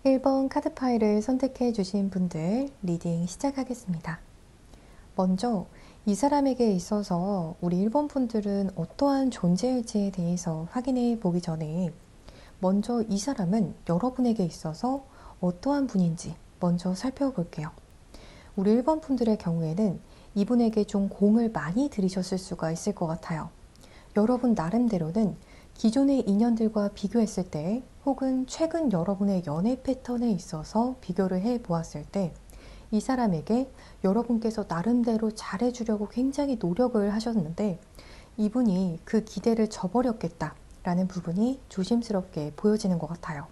1번 카드 파일을 선택해 주신 분들 리딩 시작하겠습니다. 먼저 이 사람에게 있어서 우리 1번 분들은 어떠한 존재일지에 대해서 확인해 보기 전에 먼저 이 사람은 여러분에게 있어서 어떠한 분인지 먼저 살펴볼게요. 우리 1번 분들의 경우에는 이분에게 좀 공을 많이 들이셨을 수가 있을 것 같아요. 여러분 나름대로는 기존의 인연들과 비교했을 때 혹은 최근 여러분의 연애 패턴에 있어서 비교를 해 보았을 때 이 사람에게 여러분께서 나름대로 잘해주려고 굉장히 노력을 하셨는데 이분이 그 기대를 저버렸겠다라는 부분이 조심스럽게 보여지는 것 같아요.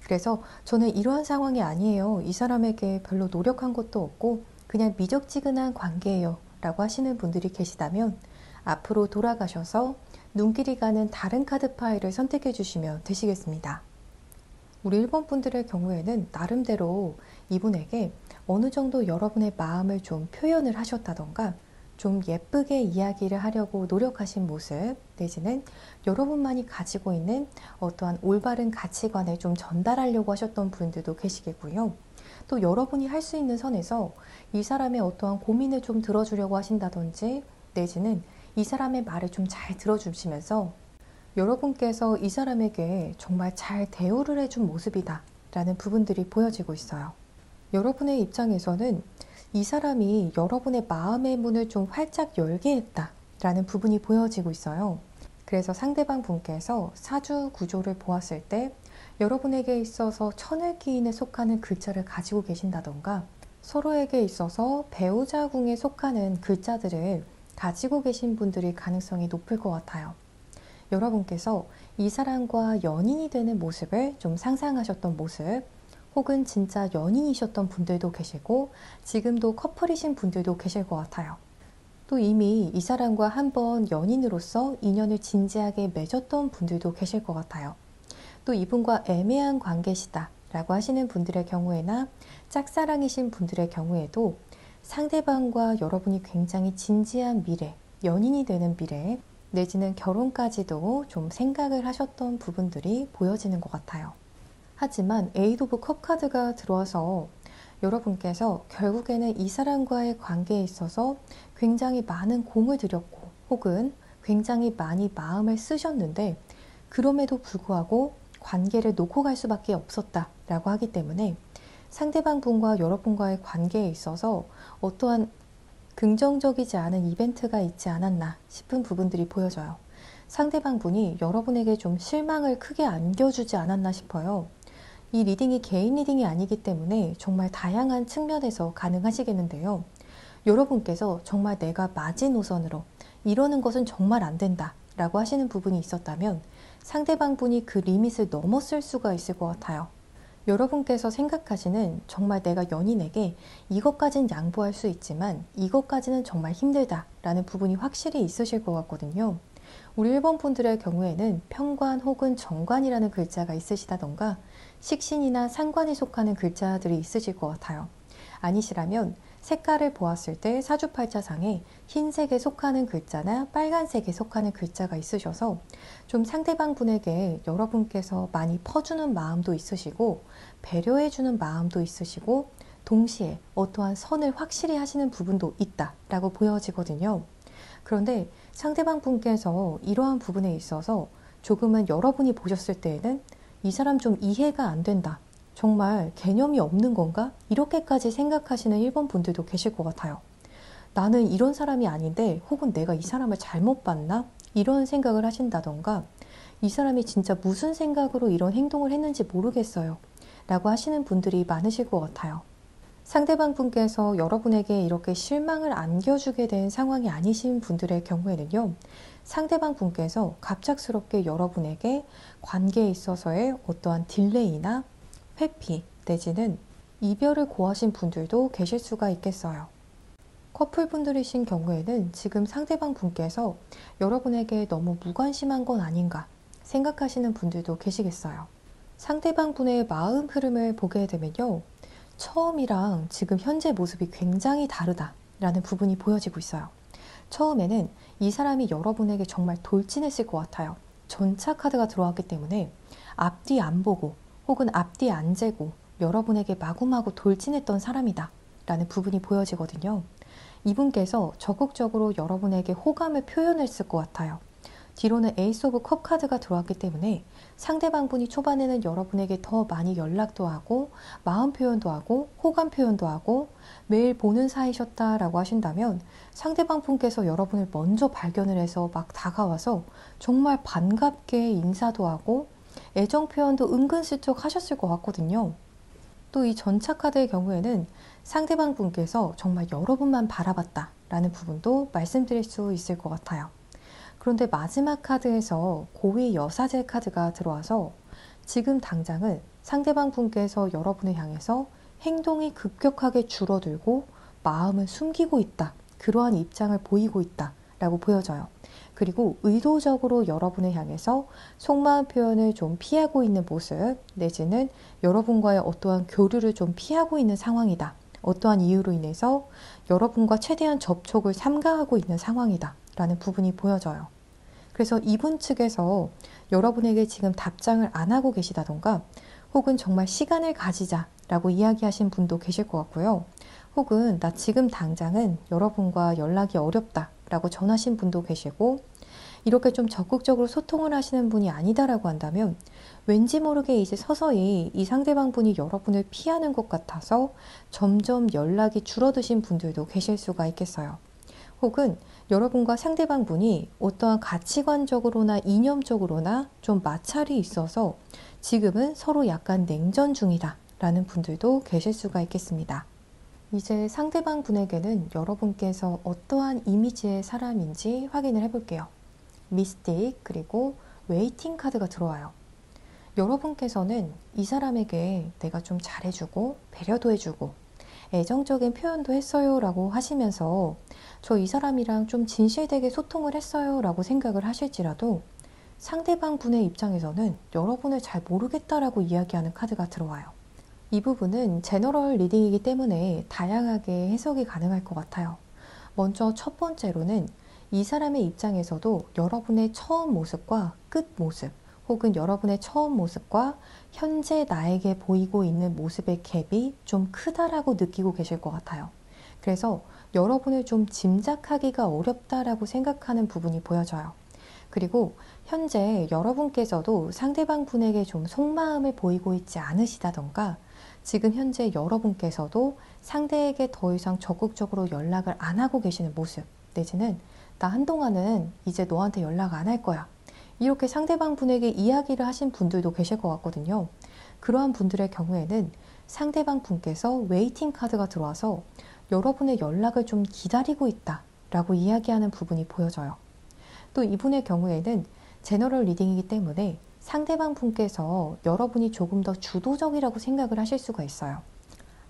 그래서 저는 이러한 상황이 아니에요. 이 사람에게 별로 노력한 것도 없고 그냥 미적지근한 관계예요 라고 하시는 분들이 계시다면 앞으로 돌아가셔서 눈길이 가는 다른 카드 파일을 선택해 주시면 되시겠습니다. 우리 1번 분들의 경우에는 나름대로 이분에게 어느 정도 여러분의 마음을 좀 표현을 하셨다던가 좀 예쁘게 이야기를 하려고 노력하신 모습 내지는 여러분만이 가지고 있는 어떠한 올바른 가치관을 좀 전달하려고 하셨던 분들도 계시겠고요. 또 여러분이 할 수 있는 선에서 이 사람의 어떠한 고민을 좀 들어주려고 하신다든지 내지는 이 사람의 말을 좀 잘 들어주시면서 여러분께서 이 사람에게 정말 잘 대우를 해준 모습이다 라는 부분들이 보여지고 있어요. 여러분의 입장에서는 이 사람이 여러분의 마음의 문을 좀 활짝 열게 했다 라는 부분이 보여지고 있어요. 그래서 상대방 분께서 사주 구조를 보았을 때 여러분에게 있어서 천을기인에 속하는 글자를 가지고 계신다던가 서로에게 있어서 배우자궁에 속하는 글자들을 가지고 계신 분들이 가능성이 높을 것 같아요. 여러분께서 이 사람과 연인이 되는 모습을 좀 상상하셨던 모습 혹은 진짜 연인이셨던 분들도 계시고 지금도 커플이신 분들도 계실 것 같아요. 또 이미 이 사람과 한번 연인으로서 인연을 진지하게 맺었던 분들도 계실 것 같아요. 또 이분과 애매한 관계시다 라고 하시는 분들의 경우에나 짝사랑이신 분들의 경우에도 상대방과 여러분이 굉장히 진지한 미래, 연인이 되는 미래 내지는 결혼까지도 좀 생각을 하셨던 부분들이 보여지는 것 같아요. 하지만 에이드 오브 컵 카드가 들어와서 여러분께서 결국에는 이 사람과의 관계에 있어서 굉장히 많은 공을 들였고 혹은 굉장히 많이 마음을 쓰셨는데 그럼에도 불구하고 관계를 놓고 갈 수밖에 없었다라고 하기 때문에 상대방 분과 여러분과의 관계에 있어서 어떠한 긍정적이지 않은 이벤트가 있지 않았나 싶은 부분들이 보여져요. 상대방 분이 여러분에게 좀 실망을 크게 안겨주지 않았나 싶어요. 이 리딩이 개인 리딩이 아니기 때문에 정말 다양한 측면에서 가능하시겠는데요. 여러분께서 정말 내가 마지노선으로 이러는 것은 정말 안 된다 라고 하시는 부분이 있었다면 상대방 분이 그 리밋을 넘었을 수가 있을 것 같아요. 여러분께서 생각하시는 정말 내가 연인에게 이것까지는 양보할 수 있지만 이것까지는 정말 힘들다 라는 부분이 확실히 있으실 것 같거든요. 우리 1번 분들의 경우에는 평관 혹은 정관이라는 글자가 있으시다던가 식신이나 상관이 속하는 글자들이 있으실 것 같아요. 아니시라면 색깔을 보았을 때 사주팔자상에 흰색에 속하는 글자나 빨간색에 속하는 글자가 있으셔서 좀 상대방 분에게 여러분께서 많이 퍼주는 마음도 있으시고 배려해주는 마음도 있으시고 동시에 어떠한 선을 확실히 하시는 부분도 있다라고 보여지거든요. 그런데 상대방 분께서 이러한 부분에 있어서 조금은 여러분이 보셨을 때에는 이 사람 좀 이해가 안 된다. 정말 개념이 없는 건가? 이렇게까지 생각하시는 1번 분들도 계실 것 같아요. 나는 이런 사람이 아닌데 혹은 내가 이 사람을 잘못 봤나? 이런 생각을 하신다던가 이 사람이 진짜 무슨 생각으로 이런 행동을 했는지 모르겠어요. 라고 하시는 분들이 많으실 것 같아요. 상대방 분께서 여러분에게 이렇게 실망을 안겨주게 된 상황이 아니신 분들의 경우에는요. 상대방 분께서 갑작스럽게 여러분에게 관계에 있어서의 어떠한 딜레이나 회피 내지는 이별을 고하신 분들도 계실 수가 있겠어요. 커플분들이신 경우에는 지금 상대방 분께서 여러분에게 너무 무관심한 건 아닌가 생각하시는 분들도 계시겠어요. 상대방 분의 마음 흐름을 보게 되면요. 처음이랑 지금 현재 모습이 굉장히 다르다라는 부분이 보여지고 있어요. 처음에는 이 사람이 여러분에게 정말 돌진했을 것 같아요. 전차 카드가 들어왔기 때문에 앞뒤 안 보고 혹은 앞뒤 안 재고 여러분에게 마구마구 돌진했던 사람이다 라는 부분이 보여지거든요. 이분께서 적극적으로 여러분에게 호감을 표현했을 것 같아요. 뒤로는 에이스 오브 컵 카드가 들어왔기 때문에 상대방 분이 초반에는 여러분에게 더 많이 연락도 하고 마음 표현도 하고 호감 표현도 하고 매일 보는 사이셨다라고 하신다면 상대방 분께서 여러분을 먼저 발견을 해서 막 다가와서 정말 반갑게 인사도 하고 애정 표현도 은근슬쩍 하셨을 것 같거든요. 또 이 전차 카드의 경우에는 상대방 분께서 정말 여러분만 바라봤다 라는 부분도 말씀드릴 수 있을 것 같아요. 그런데 마지막 카드에서 고위 여사제 카드가 들어와서 지금 당장은 상대방 분께서 여러분을 향해서 행동이 급격하게 줄어들고 마음을 숨기고 있다. 그러한 입장을 보이고 있다 라고 보여져요. 그리고 의도적으로 여러분을 향해서 속마음 표현을 좀 피하고 있는 모습 내지는 여러분과의 어떠한 교류를 좀 피하고 있는 상황이다. 어떠한 이유로 인해서 여러분과 최대한 접촉을 삼가하고 있는 상황이다 라는 부분이 보여져요. 그래서 이분 측에서 여러분에게 지금 답장을 안 하고 계시다던가 혹은 정말 시간을 가지자라고 이야기하신 분도 계실 것 같고요. 혹은 나 지금 당장은 여러분과 연락이 어렵다라고 전하신 분도 계시고 이렇게 좀 적극적으로 소통을 하시는 분이 아니다라고 한다면 왠지 모르게 이제 서서히 이 상대방 분이 여러분을 피하는 것 같아서 점점 연락이 줄어드신 분들도 계실 수가 있겠어요. 혹은 여러분과 상대방 분이 어떠한 가치관적으로나 이념적으로나 좀 마찰이 있어서 지금은 서로 약간 냉전 중이다 라는 분들도 계실 수가 있겠습니다. 이제 상대방 분에게는 여러분께서 어떠한 이미지의 사람인지 확인을 해볼게요. 미스틱 그리고 웨이팅 카드가 들어와요. 여러분께서는 이 사람에게 내가 좀 잘해주고 배려도 해주고 애정적인 표현도 했어요 라고 하시면서 저 이 사람이랑 좀 진실되게 소통을 했어요 라고 생각을 하실지라도 상대방 분의 입장에서는 여러분을 잘 모르겠다라고 이야기하는 카드가 들어와요. 이 부분은 제너럴 리딩이기 때문에 다양하게 해석이 가능할 것 같아요. 먼저 첫 번째로는 이 사람의 입장에서도 여러분의 처음 모습과 끝 모습 혹은 여러분의 처음 모습과 현재 나에게 보이고 있는 모습의 갭이 좀 크다라고 느끼고 계실 것 같아요. 그래서 여러분을 좀 짐작하기가 어렵다라고 생각하는 부분이 보여져요. 그리고 현재 여러분께서도 상대방 분에게 좀 속마음을 보이고 있지 않으시다던가 지금 현재 여러분께서도 상대에게 더 이상 적극적으로 연락을 안 하고 계시는 모습 내지는 나 한동안은 이제 너한테 연락 안 할 거야. 이렇게 상대방 분에게 이야기를 하신 분들도 계실 것 같거든요. 그러한 분들의 경우에는 상대방 분께서 웨이팅 카드가 들어와서 여러분의 연락을 좀 기다리고 있다 라고 이야기하는 부분이 보여져요. 또 이분의 경우에는 제너럴 리딩이기 때문에 상대방 분께서 여러분이 조금 더 주도적이라고 생각을 하실 수가 있어요.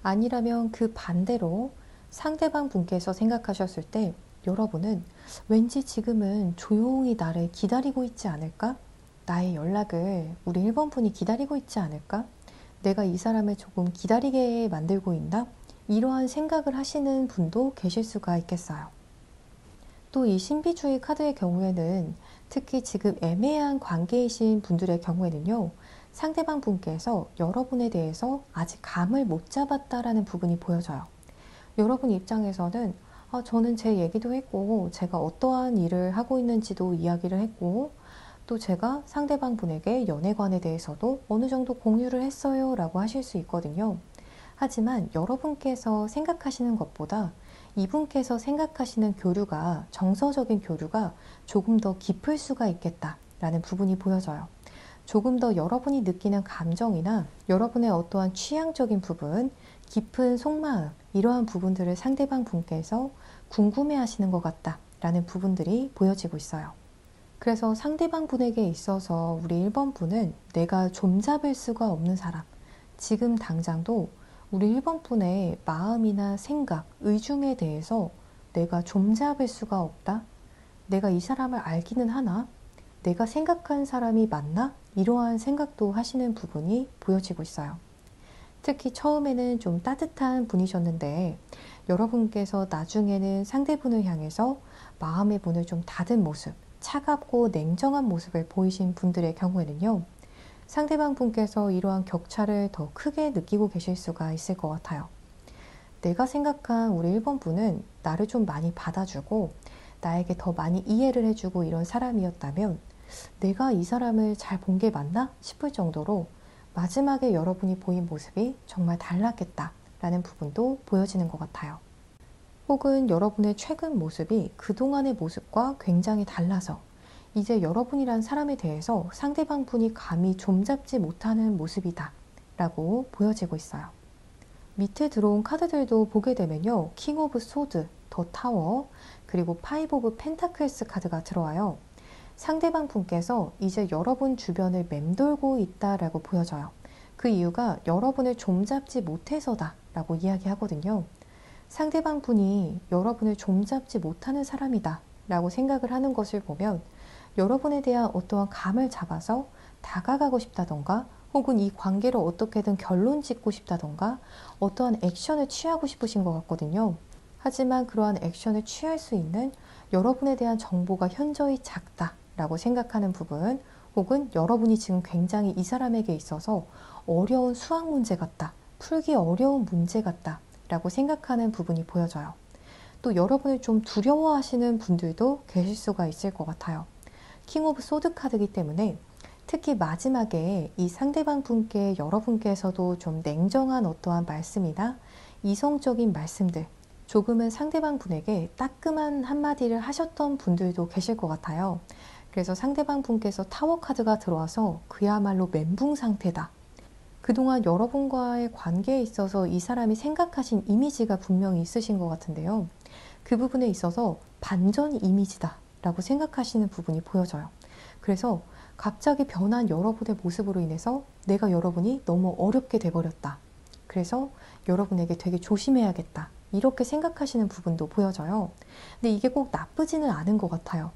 아니라면 그 반대로 상대방 분께서 생각하셨을 때 여러분은 왠지 지금은 조용히 나를 기다리고 있지 않을까? 나의 연락을 우리 1번 분이 기다리고 있지 않을까? 내가 이 사람을 조금 기다리게 만들고 있나? 이러한 생각을 하시는 분도 계실 수가 있겠어요. 또 이 신비주의 카드의 경우에는 특히 지금 애매한 관계이신 분들의 경우에는요. 상대방 분께서 여러분에 대해서 아직 감을 못 잡았다라는 부분이 보여져요. 여러분 입장에서는 저는 제 얘기도 했고 제가 어떠한 일을 하고 있는지도 이야기를 했고 또 제가 상대방 분에게 연애관에 대해서도 어느 정도 공유를 했어요 라고 하실 수 있거든요. 하지만 여러분께서 생각하시는 것보다 이분께서 생각하시는 교류가 정서적인 교류가 조금 더 깊을 수가 있겠다라는 부분이 보여져요. 조금 더 여러분이 느끼는 감정이나 여러분의 어떠한 취향적인 부분, 깊은 속마음 이러한 부분들을 상대방 분께서 궁금해 하시는 것 같다라는 부분들이 보여지고 있어요. 그래서 상대방 분에게 있어서 우리 1번 분은 내가 좀잡을 수가 없는 사람, 지금 당장도 우리 1번 분의 마음이나 생각, 의중에 대해서 내가 좀잡을 수가 없다? 내가 이 사람을 알기는 하나? 내가 생각한 사람이 맞나? 이러한 생각도 하시는 부분이 보여지고 있어요. 특히 처음에는 좀 따뜻한 분이셨는데 여러분께서 나중에는 상대분을 향해서 마음의 문을 좀 닫은 모습, 차갑고 냉정한 모습을 보이신 분들의 경우에는요. 상대방 분께서 이러한 격차를 더 크게 느끼고 계실 수가 있을 것 같아요. 내가 생각한 우리 1번 분은 나를 좀 많이 받아주고 나에게 더 많이 이해를 해주고 이런 사람이었다면 내가 이 사람을 잘 본 게 맞나 싶을 정도로 마지막에 여러분이 보인 모습이 정말 달랐겠다라는 부분도 보여지는 것 같아요. 혹은 여러분의 최근 모습이 그동안의 모습과 굉장히 달라서 이제 여러분이란 사람에 대해서 상대방 분이 감히 좀잡지 못하는 모습이다 라고 보여지고 있어요. 밑에 들어온 카드들도 보게 되면요. 킹 오브 소드, 더 타워, 그리고 파이브 오브 펜타클스 카드가 들어와요. 상대방 분께서 이제 여러분 주변을 맴돌고 있다라고 보여져요. 그 이유가 여러분을 좀잡지 못해서다 라고 이야기하거든요. 상대방 분이 여러분을 좀잡지 못하는 사람이다 라고 생각을 하는 것을 보면 여러분에 대한 어떠한 감을 잡아서 다가가고 싶다던가 혹은 이 관계를 어떻게든 결론 짓고 싶다던가 어떠한 액션을 취하고 싶으신 것 같거든요. 하지만 그러한 액션을 취할 수 있는 여러분에 대한 정보가 현저히 작다라고 생각하는 부분, 혹은 여러분이 지금 굉장히 이 사람에게 있어서 어려운 수학 문제 같다, 풀기 어려운 문제 같다 라고 생각하는 부분이 보여져요. 또 여러분을 좀 두려워하시는 분들도 계실 수가 있을 것 같아요. 킹 오브 소드 카드이기 때문에 특히 마지막에 이 상대방 분께 여러분께서도 좀 냉정한 어떠한 말씀이나 이성적인 말씀들, 조금은 상대방 분에게 따끔한 한마디를 하셨던 분들도 계실 것 같아요. 그래서 상대방 분께서 타워 카드가 들어와서 그야말로 멘붕 상태다. 그동안 여러분과의 관계에 있어서 이 사람이 생각하신 이미지가 분명히 있으신 것 같은데요. 그 부분에 있어서 반전 이미지다 라고 생각하시는 부분이 보여져요. 그래서 갑자기 변한 여러분의 모습으로 인해서 내가 여러분이 너무 어렵게 돼버렸다. 그래서 여러분에게 되게 조심해야겠다. 이렇게 생각하시는 부분도 보여져요. 근데 이게 꼭 나쁘지는 않은 것 같아요.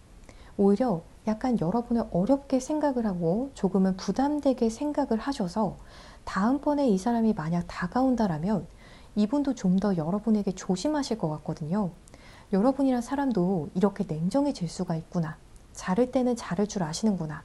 오히려 약간 여러분을 어렵게 생각을 하고 조금은 부담되게 생각을 하셔서 다음번에 이 사람이 만약 다가온다라면 이분도 좀 더 여러분에게 조심하실 것 같거든요. 여러분이란 사람도 이렇게 냉정해질 수가 있구나. 자를 때는 자를 줄 아시는구나.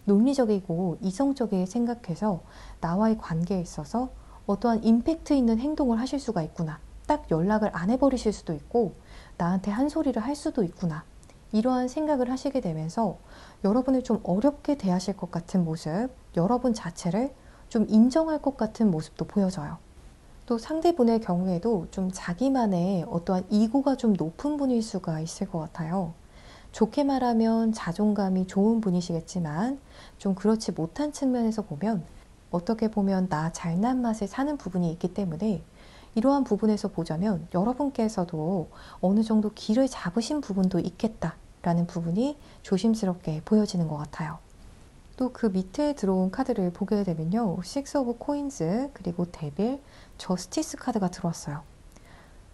논리적이고 이성적이게 생각해서 나와의 관계에 있어서 어떠한 임팩트 있는 행동을 하실 수가 있구나. 딱 연락을 안 해버리실 수도 있고 나한테 한 소리를 할 수도 있구나. 이러한 생각을 하시게 되면서 여러분을 좀 어렵게 대하실 것 같은 모습, 여러분 자체를 좀 인정할 것 같은 모습도 보여져요. 또 상대분의 경우에도 좀 자기만의 어떠한 이고가 좀 높은 분일 수가 있을 것 같아요. 좋게 말하면 자존감이 좋은 분이시겠지만 좀 그렇지 못한 측면에서 보면 어떻게 보면 나 잘난 맛에 사는 부분이 있기 때문에 이러한 부분에서 보자면 여러분께서도 어느 정도 길을 잡으신 부분도 있겠다라는 부분이 조심스럽게 보여지는 것 같아요. 또 그 밑에 들어온 카드를 보게 되면요. 식스 오브 코인즈, 그리고 데빌, 저스티스 카드가 들어왔어요.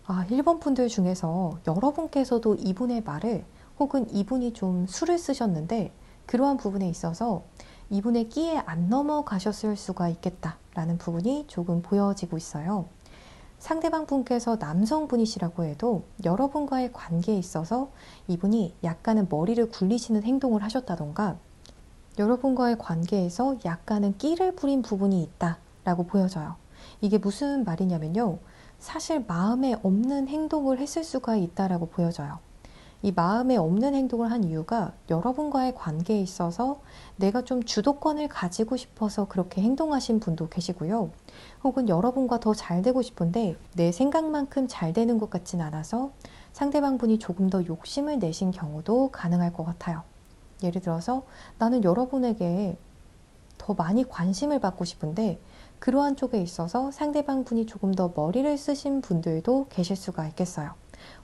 1번 분들 중에서 여러분께서도 이분의 말을 혹은 이분이 좀 수를 쓰셨는데 그러한 부분에 있어서 이분의 끼에 안 넘어가셨을 수가 있겠다라는 부분이 조금 보여지고 있어요. 상대방 분께서 남성분이시라고 해도 여러분과의 관계에 있어서 이분이 약간은 머리를 굴리시는 행동을 하셨다던가 여러분과의 관계에서 약간은 끼를 부린 부분이 있다라고 보여져요. 이게 무슨 말이냐면요. 사실 마음에 없는 행동을 했을 수가 있다라고 보여져요. 이 마음에 없는 행동을 한 이유가 여러분과의 관계에 있어서 내가 좀 주도권을 가지고 싶어서 그렇게 행동하신 분도 계시고요. 혹은 여러분과 더 잘 되고 싶은데 내 생각만큼 잘 되는 것 같진 않아서 상대방 분이 조금 더 욕심을 내신 경우도 가능할 것 같아요. 예를 들어서 나는 여러분에게 더 많이 관심을 받고 싶은데 그러한 쪽에 있어서 상대방 분이 조금 더 머리를 쓰신 분들도 계실 수가 있겠어요.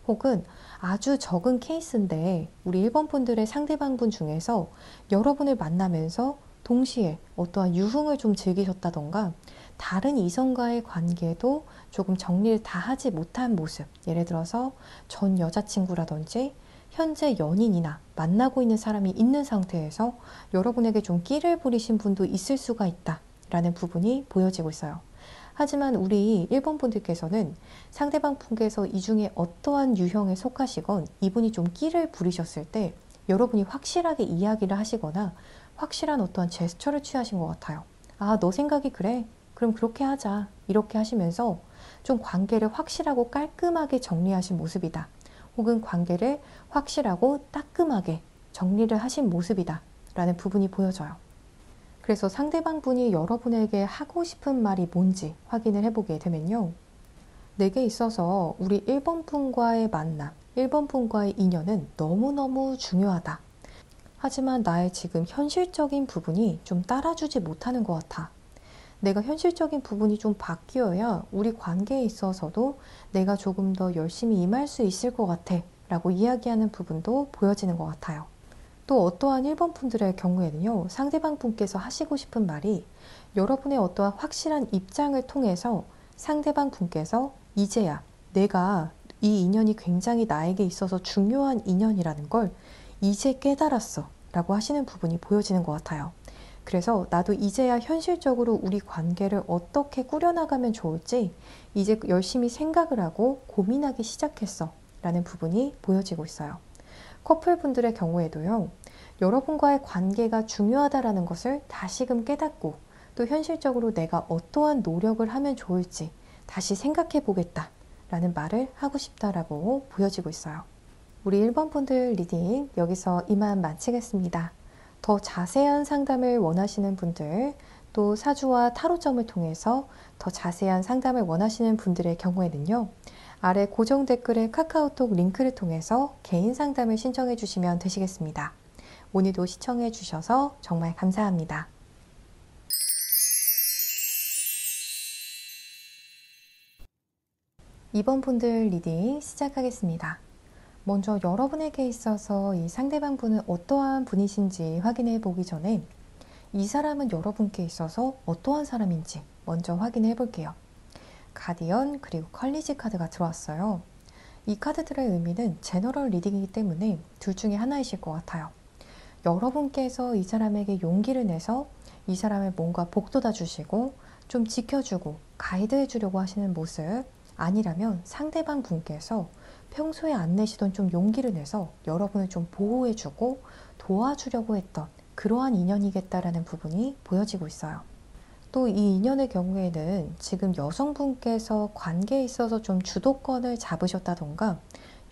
혹은 아주 적은 케이스인데 우리 1번 분들의 상대방 분 중에서 여러분을 만나면서 동시에 어떠한 유흥을 좀 즐기셨다던가 다른 이성과의 관계도 조금 정리를 다 하지 못한 모습, 예를 들어서 전 여자친구라든지 현재 연인이나 만나고 있는 사람이 있는 상태에서 여러분에게 좀 끼를 부리신 분도 있을 수가 있다라는 부분이 보여지고 있어요. 하지만 우리 1번 분들께서는 상대방 분께서 이 중에 어떠한 유형에 속하시건 이분이 좀 끼를 부리셨을 때 여러분이 확실하게 이야기를 하시거나 확실한 어떠한 제스처를 취하신 것 같아요. 아, 너 생각이 그래? 그럼 그렇게 하자. 이렇게 하시면서 좀 관계를 확실하고 깔끔하게 정리하신 모습이다. 혹은 관계를 확실하고 따끔하게 정리를 하신 모습이다. 라는 부분이 보여져요. 그래서 상대방 분이 여러분에게 하고 싶은 말이 뭔지 확인을 해보게 되면요. 내게 있어서 우리 1번 분과의 만남, 1번 분과의 인연은 너무너무 중요하다. 하지만 나의 지금 현실적인 부분이 좀 따라주지 못하는 것 같아. 내가 현실적인 부분이 좀 바뀌어야 우리 관계에 있어서도 내가 조금 더 열심히 임할 수 있을 것 같아. 라고 이야기하는 부분도 보여지는 것 같아요. 또 어떠한 1번 분들의 경우에는요, 상대방 분께서 하시고 싶은 말이 여러분의 어떠한 확실한 입장을 통해서 상대방 분께서 이제야 내가 이 인연이 굉장히 나에게 있어서 중요한 인연이라는 걸 이제 깨달았어 라고 하시는 부분이 보여지는 것 같아요. 그래서 나도 이제야 현실적으로 우리 관계를 어떻게 꾸려나가면 좋을지 이제 열심히 생각을 하고 고민하기 시작했어 라는 부분이 보여지고 있어요. 커플분들의 경우에도요, 여러분과의 관계가 중요하다라는 것을 다시금 깨닫고 또 현실적으로 내가 어떠한 노력을 하면 좋을지 다시 생각해 보겠다 라는 말을 하고 싶다라고 보여지고 있어요. 우리 1번 분들 리딩 여기서 이만 마치겠습니다. 더 자세한 상담을 원하시는 분들, 또 사주와 타로점을 통해서 더 자세한 상담을 원하시는 분들의 경우에는요, 아래 고정 댓글의 카카오톡 링크를 통해서 개인 상담을 신청해 주시면 되시겠습니다. 오늘도 시청해 주셔서 정말 감사합니다. 2번 분들 리딩 시작하겠습니다. 먼저 여러분에게 있어서 이 상대방 분은 어떠한 분이신지 확인해 보기 전에 이 사람은 여러분께 있어서 어떠한 사람인지 먼저 확인해 볼게요. 가디언 그리고 컬리지 카드가 들어왔어요. 이 카드들의 의미는 제너럴 리딩이기 때문에 둘 중에 하나이실 것 같아요. 여러분께서 이 사람에게 용기를 내서 이 사람을 뭔가 복돋아 주시고 좀 지켜주고 가이드해 주려고 하시는 모습, 아니라면 상대방 분께서 평소에 안 내시던 좀 용기를 내서 여러분을 좀 보호해 주고 도와주려고 했던 그러한 인연이겠다라는 부분이 보여지고 있어요. 또 이 인연의 경우에는 지금 여성분께서 관계에 있어서 좀 주도권을 잡으셨다던가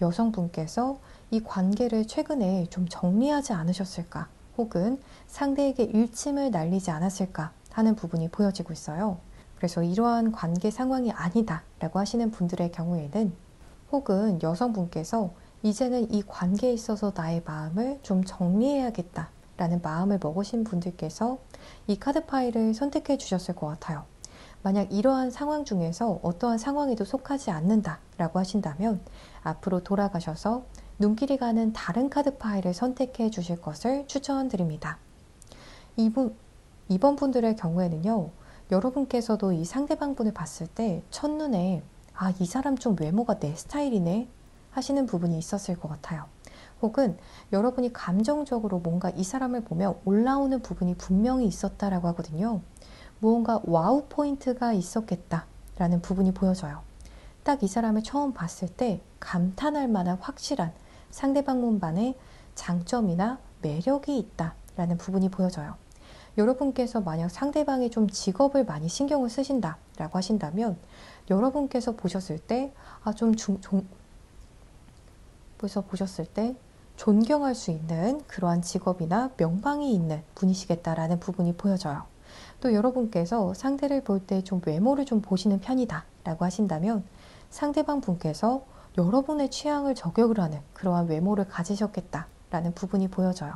여성분께서 이 관계를 최근에 좀 정리하지 않으셨을까, 혹은 상대에게 일침을 날리지 않았을까 하는 부분이 보여지고 있어요. 그래서 이러한 관계 상황이 아니다 라고 하시는 분들의 경우에는, 혹은 여성분께서 이제는 이 관계에 있어서 나의 마음을 좀 정리해야겠다 라는 마음을 먹으신 분들께서 이 카드 파일을 선택해 주셨을 것 같아요. 만약 이러한 상황 중에서 어떠한 상황에도 속하지 않는다 라고 하신다면 앞으로 돌아가셔서 눈길이 가는 다른 카드 파일을 선택해 주실 것을 추천드립니다. 2번 분들의 경우에는요, 여러분께서도 이 상대방 분을 봤을 때 첫눈에 아, 이 사람 좀 외모가 내 스타일이네 하시는 부분이 있었을 것 같아요. 혹은 여러분이 감정적으로 뭔가 이 사람을 보면 올라오는 부분이 분명히 있었다라고 하거든요. 무언가 와우 포인트가 있었겠다라는 부분이 보여져요. 딱 이 사람을 처음 봤을 때 감탄할 만한 확실한 상대방 분만의 장점이나 매력이 있다라는 부분이 보여져요. 여러분께서 만약 상대방이 좀 직업을 많이 신경을 쓰신다라고 하신다면 여러분께서 보셨을 때 보셨을 때 존경할 수 있는 그러한 직업이나 명방이 있는 분이시겠다라는 부분이 보여져요. 또 여러분께서 상대를 볼 때 좀 외모를 좀 보시는 편이다 라고 하신다면 상대방 분께서 여러분의 취향을 저격을 하는 그러한 외모를 가지셨겠다라는 부분이 보여져요.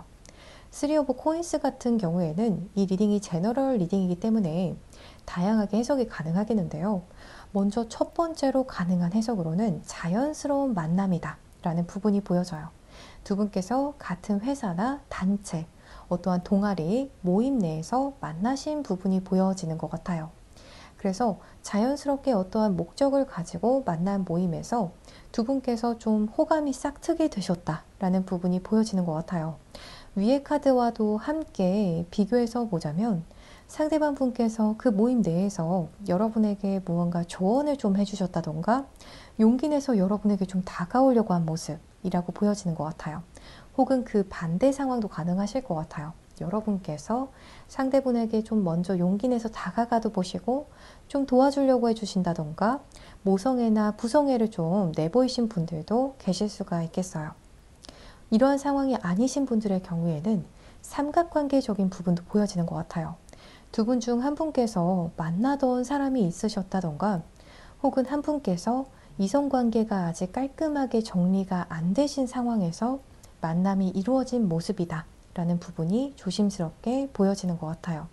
3 오브 코인스 같은 경우에는 이 리딩이 제너럴 리딩이기 때문에 다양하게 해석이 가능하겠는데요. 먼저 첫 번째로 가능한 해석으로는 자연스러운 만남이다 라는 부분이 보여져요. 두 분께서 같은 회사나 단체, 어떠한 동아리, 모임 내에서 만나신 부분이 보여지는 것 같아요. 그래서 자연스럽게 어떠한 목적을 가지고 만난 모임에서 두 분께서 좀 호감이 싹트게 되셨다라는 부분이 보여지는 것 같아요. 위의 카드와도 함께 비교해서 보자면 상대방 분께서 그 모임 내에서 여러분에게 무언가 조언을 좀 해주셨다던가 용기 내서 여러분에게 좀 다가오려고 한 모습이라고 보여지는 것 같아요. 혹은 그 반대 상황도 가능하실 것 같아요. 여러분께서 상대분에게 좀 먼저 용기 내서 다가가도 보시고 좀 도와주려고 해주신다던가 모성애나 부성애를 좀 내보이신 분들도 계실 수가 있겠어요. 이러한 상황이 아니신 분들의 경우에는 삼각관계적인 부분도 보여지는 것 같아요. 두 분 중 한 분께서 만나던 사람이 있으셨다던가 혹은 한 분께서 이성관계가 아직 깔끔하게 정리가 안 되신 상황에서 만남이 이루어진 모습이다 라는 부분이 조심스럽게 보여지는 것 같아요.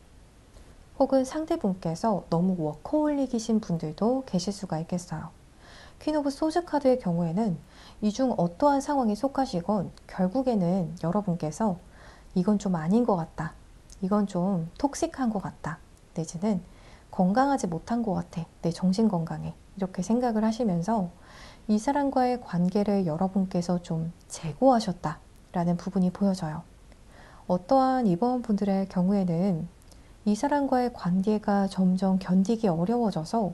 혹은 상대분께서 너무 워커홀릭이신 분들도 계실 수가 있겠어요. 퀸 오브 소즈 카드의 경우에는 이 중 어떠한 상황에 속하시건 결국에는 여러분께서 이건 좀 아닌 것 같다, 이건 좀 톡식한 것 같다, 내지는 건강하지 못한 것 같아, 내 정신 건강에, 이렇게 생각을 하시면서 이 사람과의 관계를 여러분께서 좀 재고하셨다 라는 부분이 보여져요. 어떠한 이번 분들의 경우에는 이 사람과의 관계가 점점 견디기 어려워져서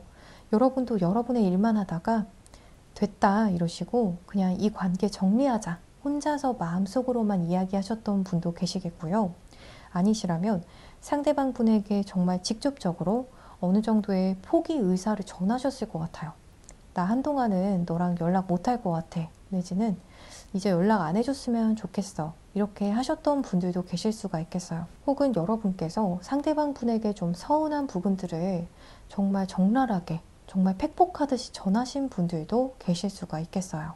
여러분도 여러분의 일만 하다가 됐다 이러시고 그냥 이 관계 정리하자 혼자서 마음속으로만 이야기하셨던 분도 계시겠고요. 아니시라면 상대방 분에게 정말 직접적으로 어느 정도의 포기 의사를 전하셨을 것 같아요. 나 한동안은 너랑 연락 못할 것 같아, 내지는 이제 연락 안 해줬으면 좋겠어, 이렇게 하셨던 분들도 계실 수가 있겠어요. 혹은 여러분께서 상대방 분에게 좀 서운한 부분들을 정말 적나라하게 정말 팩폭하듯이 전하신 분들도 계실 수가 있겠어요.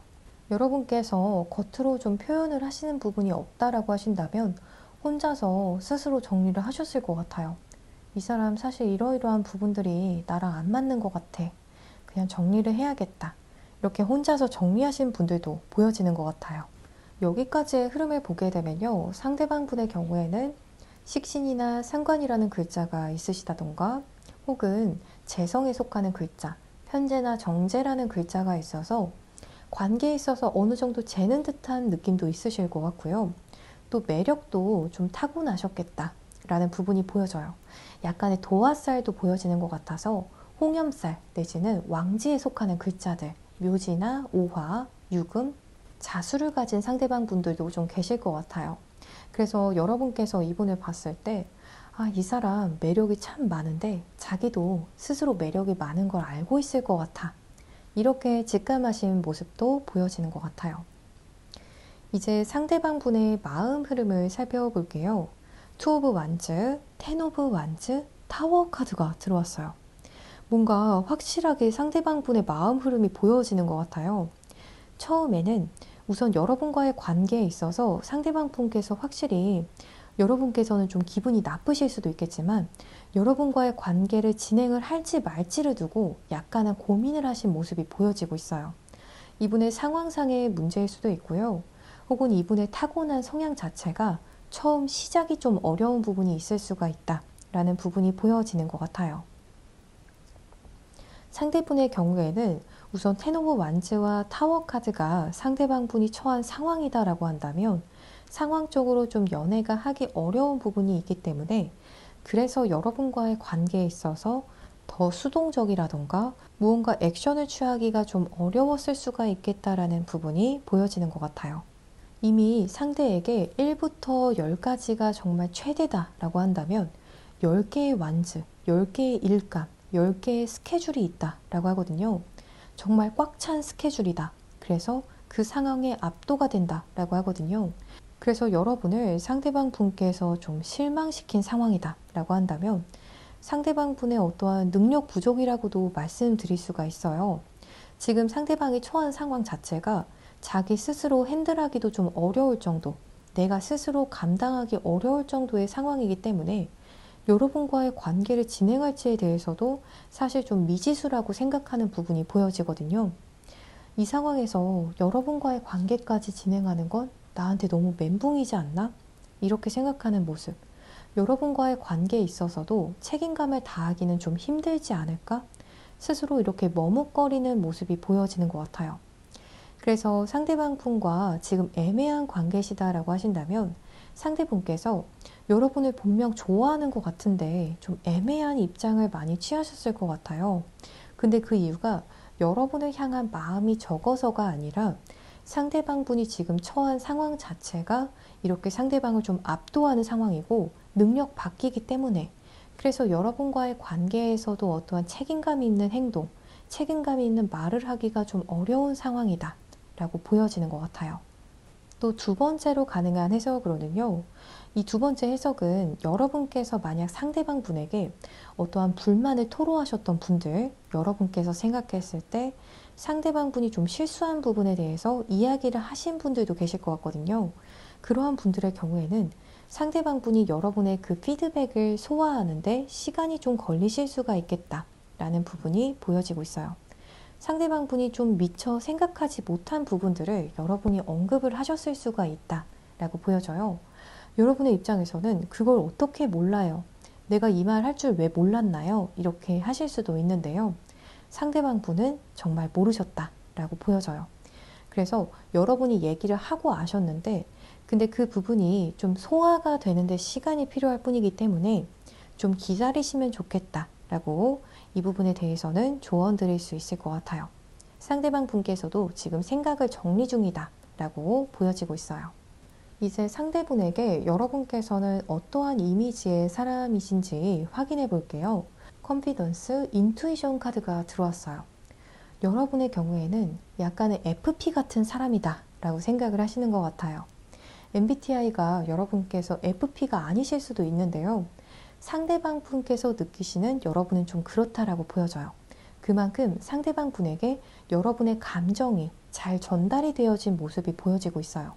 여러분께서 겉으로 좀 표현을 하시는 부분이 없다라고 하신다면 혼자서 스스로 정리를 하셨을 것 같아요. 이 사람 사실 이러이러한 부분들이 나랑 안 맞는 것 같아, 그냥 정리를 해야겠다, 이렇게 혼자서 정리하신 분들도 보여지는 것 같아요. 여기까지의 흐름을 보게 되면요, 상대방 분의 경우에는 식신이나 상관이라는 글자가 있으시다던가 혹은 재성에 속하는 글자, 현재나 정제라는 글자가 있어서 관계에 있어서 어느 정도 재는 듯한 느낌도 있으실 것 같고요. 또 매력도 좀 타고나셨겠다 라는 부분이 보여져요. 약간의 도화살도 보여지는 것 같아서 홍염살 내지는 왕지에 속하는 글자들, 묘지나 오화, 유금, 자수를 가진 상대방 분들도 좀 계실 것 같아요. 그래서 여러분께서 이분을 봤을 때 이 사람 매력이 참 많은데 자기도 스스로 매력이 많은 걸 알고 있을 것 같아, 이렇게 직감하신 모습도 보여지는 것 같아요. 이제 상대방 분의 마음 흐름을 살펴볼게요. 투 오브 완즈, 텐 오브 완즈, 타워 카드가 들어왔어요. 뭔가 확실하게 상대방 분의 마음 흐름이 보여지는 것 같아요. 처음에는 우선 여러분과의 관계에 있어서 상대방 분께서 확실히 여러분께서는 좀 기분이 나쁘실 수도 있겠지만 여러분과의 관계를 진행을 할지 말지를 두고 약간은 고민을 하신 모습이 보여지고 있어요. 이분의 상황상의 문제일 수도 있고요. 혹은 이분의 타고난 성향 자체가 처음 시작이 좀 어려운 부분이 있을 수가 있다라는 부분이 보여지는 것 같아요. 상대분의 경우에는 우선 텐 오브 완즈와 타워 카드가 상대방 분이 처한 상황이다라고 한다면 상황적으로 좀 연애가 하기 어려운 부분이 있기 때문에 그래서 여러분과의 관계에 있어서 더 수동적이라던가 무언가 액션을 취하기가 좀 어려웠을 수가 있겠다라는 부분이 보여지는 것 같아요. 이미 상대에게 1부터 10까지가 정말 최대다라고 한다면 10개의 완즈, 10개의 일감, 10개의 스케줄이 있다라고 하거든요. 정말 꽉 찬 스케줄이다. 그래서 그 상황에 압도가 된다라고 하거든요. 그래서 여러분을 상대방 분께서 좀 실망시킨 상황이다라고 한다면 상대방 분의 어떠한 능력 부족이라고도 말씀드릴 수가 있어요. 지금 상대방이 처한 상황 자체가 자기 스스로 핸들하기도 좀 어려울 정도, 내가 스스로 감당하기 어려울 정도의 상황이기 때문에 여러분과의 관계를 진행할지에 대해서도 사실 좀 미지수라고 생각하는 부분이 보여지거든요. 이 상황에서 여러분과의 관계까지 진행하는 건 나한테 너무 멘붕이지 않나? 이렇게 생각하는 모습. 여러분과의 관계에 있어서도 책임감을 다하기는 좀 힘들지 않을까? 스스로 이렇게 머뭇거리는 모습이 보여지는 것 같아요. 그래서 상대방 분과 지금 애매한 관계시다라고 하신다면 상대분께서 여러분을 분명 좋아하는 것 같은데 좀 애매한 입장을 많이 취하셨을 것 같아요. 근데 그 이유가 여러분을 향한 마음이 적어서가 아니라 상대방 분이 지금 처한 상황 자체가 이렇게 상대방을 좀 압도하는 상황이고 능력 받기이기 때문에, 그래서 여러분과의 관계에서도 어떠한 책임감이 있는 행동, 책임감이 있는 말을 하기가 좀 어려운 상황이다 라고 보여지는 것 같아요. 또 두 번째로 가능한 해석으로는요, 이 두 번째 해석은 여러분께서 만약 상대방 분에게 어떠한 불만을 토로하셨던 분들, 여러분께서 생각했을 때 상대방 분이 좀 실수한 부분에 대해서 이야기를 하신 분들도 계실 것 같거든요. 그러한 분들의 경우에는 상대방 분이 여러분의 그 피드백을 소화하는데 시간이 좀 걸리실 수가 있겠다라는 부분이 보여지고 있어요. 상대방 분이 좀 미처 생각하지 못한 부분들을 여러분이 언급을 하셨을 수가 있다라고 보여져요. 여러분의 입장에서는 그걸 어떻게 몰라요? 내가 이 말 할 줄 왜 몰랐나요? 이렇게 하실 수도 있는데요. 상대방 분은 정말 모르셨다라고 보여져요. 그래서 여러분이 얘기를 하고 아셨는데, 근데 그 부분이 좀 소화가 되는데 시간이 필요할 뿐이기 때문에 좀 기다리시면 좋겠다라고 이 부분에 대해서는 조언 드릴 수 있을 것 같아요. 상대방 분께서도 지금 생각을 정리 중이다 라고 보여지고 있어요. 이제 상대분에게 여러분께서는 어떠한 이미지의 사람이신지 확인해 볼게요. 컨피던스, 인투이션 카드가 들어왔어요. 여러분의 경우에는 약간의 FP 같은 사람이다 라고 생각을 하시는 것 같아요. MBTI가 여러분께서 FP가 아니실 수도 있는데요. 상대방 분께서 느끼시는 여러분은 좀 그렇다라고 보여져요. 그만큼 상대방 분에게 여러분의 감정이 잘 전달이 되어진 모습이 보여지고 있어요.